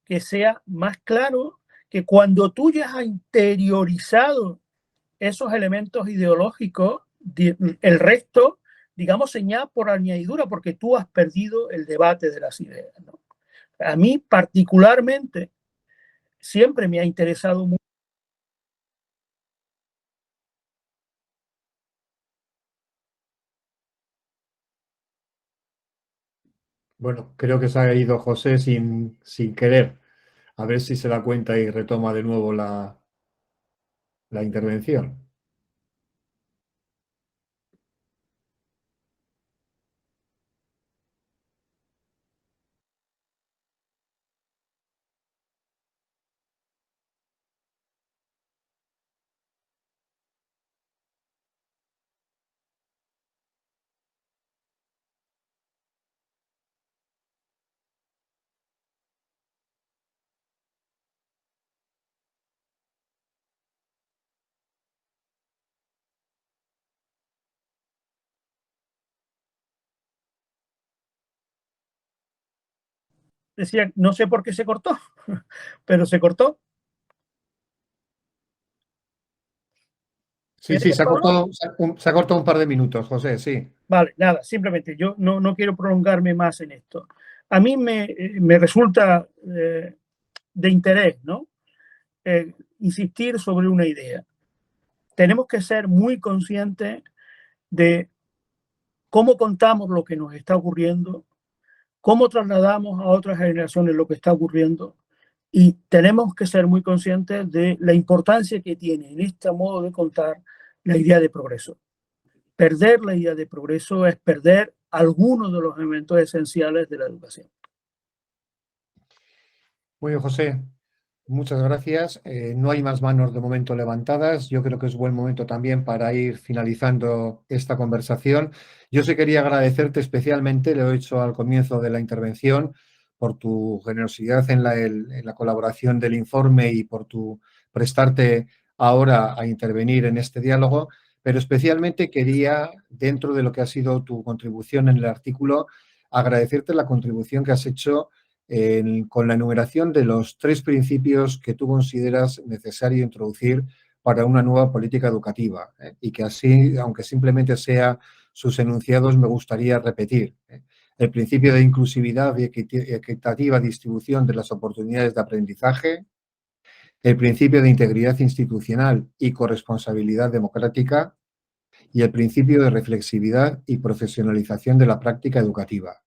que sea más claro que cuando tú ya has interiorizado esos elementos ideológicos, el resto digamos, señal por añadidura, porque tú has perdido el debate de las ideas, ¿no? A mí particularmente siempre me ha interesado mucho. Bueno, creo que se ha ido José sin querer. A ver si se da cuenta y retoma de nuevo la intervención. Decía, no sé por qué se cortó, pero se cortó. Sí, sí, se ha cortado un par de minutos, José, sí. Vale, nada, simplemente yo no quiero prolongarme más en esto. A mí me resulta de interés, ¿no? Insistir sobre una idea. Tenemos que ser muy conscientes de cómo contamos lo que nos está ocurriendo, cómo trasladamos a otras generaciones lo que está ocurriendo, y tenemos que ser muy conscientes de la importancia que tiene en este modo de contar la idea de progreso. Perder la idea de progreso es perder algunos de los elementos esenciales de la educación. Muy bien, José. Muchas gracias. No hay más manos de momento levantadas. Yo creo que es buen momento también para ir finalizando esta conversación. Yo sí quería agradecerte especialmente, lo he hecho al comienzo de la intervención, por tu generosidad en la colaboración del informe y por tu prestarte ahora a intervenir en este diálogo, pero especialmente quería, dentro de lo que ha sido tu contribución en el artículo, agradecerte la contribución que has hecho con la enumeración de los 3 principios que tú consideras necesario introducir para una nueva política educativa, y que así, aunque simplemente sea sus enunciados, me gustaría repetir. El principio de inclusividad y equitativa distribución de las oportunidades de aprendizaje, el principio de integridad institucional y corresponsabilidad democrática y el principio de reflexividad y profesionalización de la práctica educativa.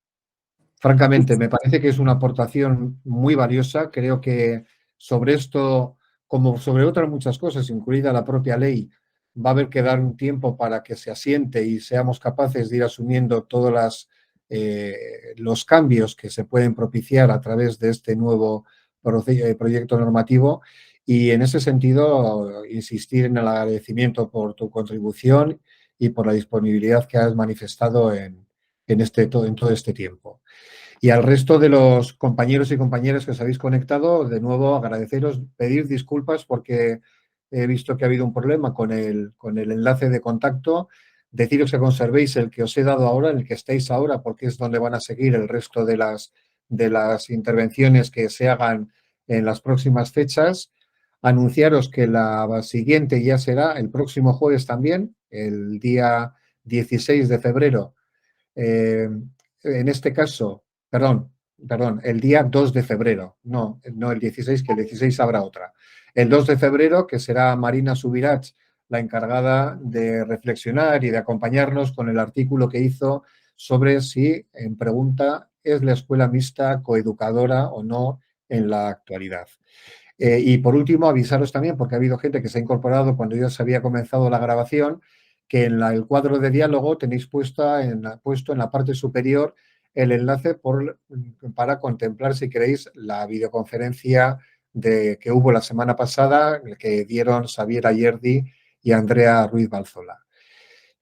Francamente, me parece que es una aportación muy valiosa. Creo que sobre esto, como sobre otras muchas cosas, incluida la propia ley, va a haber que dar un tiempo para que se asiente y seamos capaces de ir asumiendo todos los cambios que se pueden propiciar a través de este nuevo proyecto normativo. Y en ese sentido, insistir en el agradecimiento por tu contribución y por la disponibilidad que has manifestado en todo este tiempo. Y al resto de los compañeros y compañeras que os habéis conectado, de nuevo agradeceros, pedir disculpas porque he visto que ha habido un problema con el enlace de contacto. Deciros que conservéis el que os he dado ahora, el que estáis ahora, porque es donde van a seguir el resto de las intervenciones que se hagan en las próximas fechas. Anunciaros que la siguiente ya será el próximo jueves también, el día 16 de febrero. En este caso, perdón, el día 2 de febrero, no el 16, que el 16 habrá otra. El 2 de febrero, que será Marina Subirats la encargada de reflexionar y de acompañarnos con el artículo que hizo sobre si, en pregunta, es la escuela mixta coeducadora o no en la actualidad. Y por último, avisaros también, porque ha habido gente que se ha incorporado cuando ya se había comenzado la grabación, que en el cuadro de diálogo tenéis puesto en la parte superior el enlace para contemplar, si queréis, la videoconferencia que hubo la semana pasada, que dieron Xavier Ayerdi y Andrea Ruiz Balzola.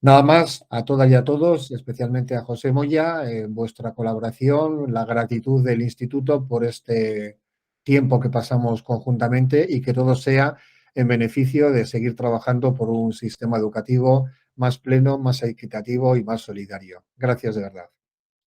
Nada más, a todas y a todos, especialmente a José Moya, vuestra colaboración, la gratitud del Instituto por este tiempo que pasamos conjuntamente y que todo sea en beneficio de seguir trabajando por un sistema educativo más pleno, más equitativo y más solidario. Gracias de verdad.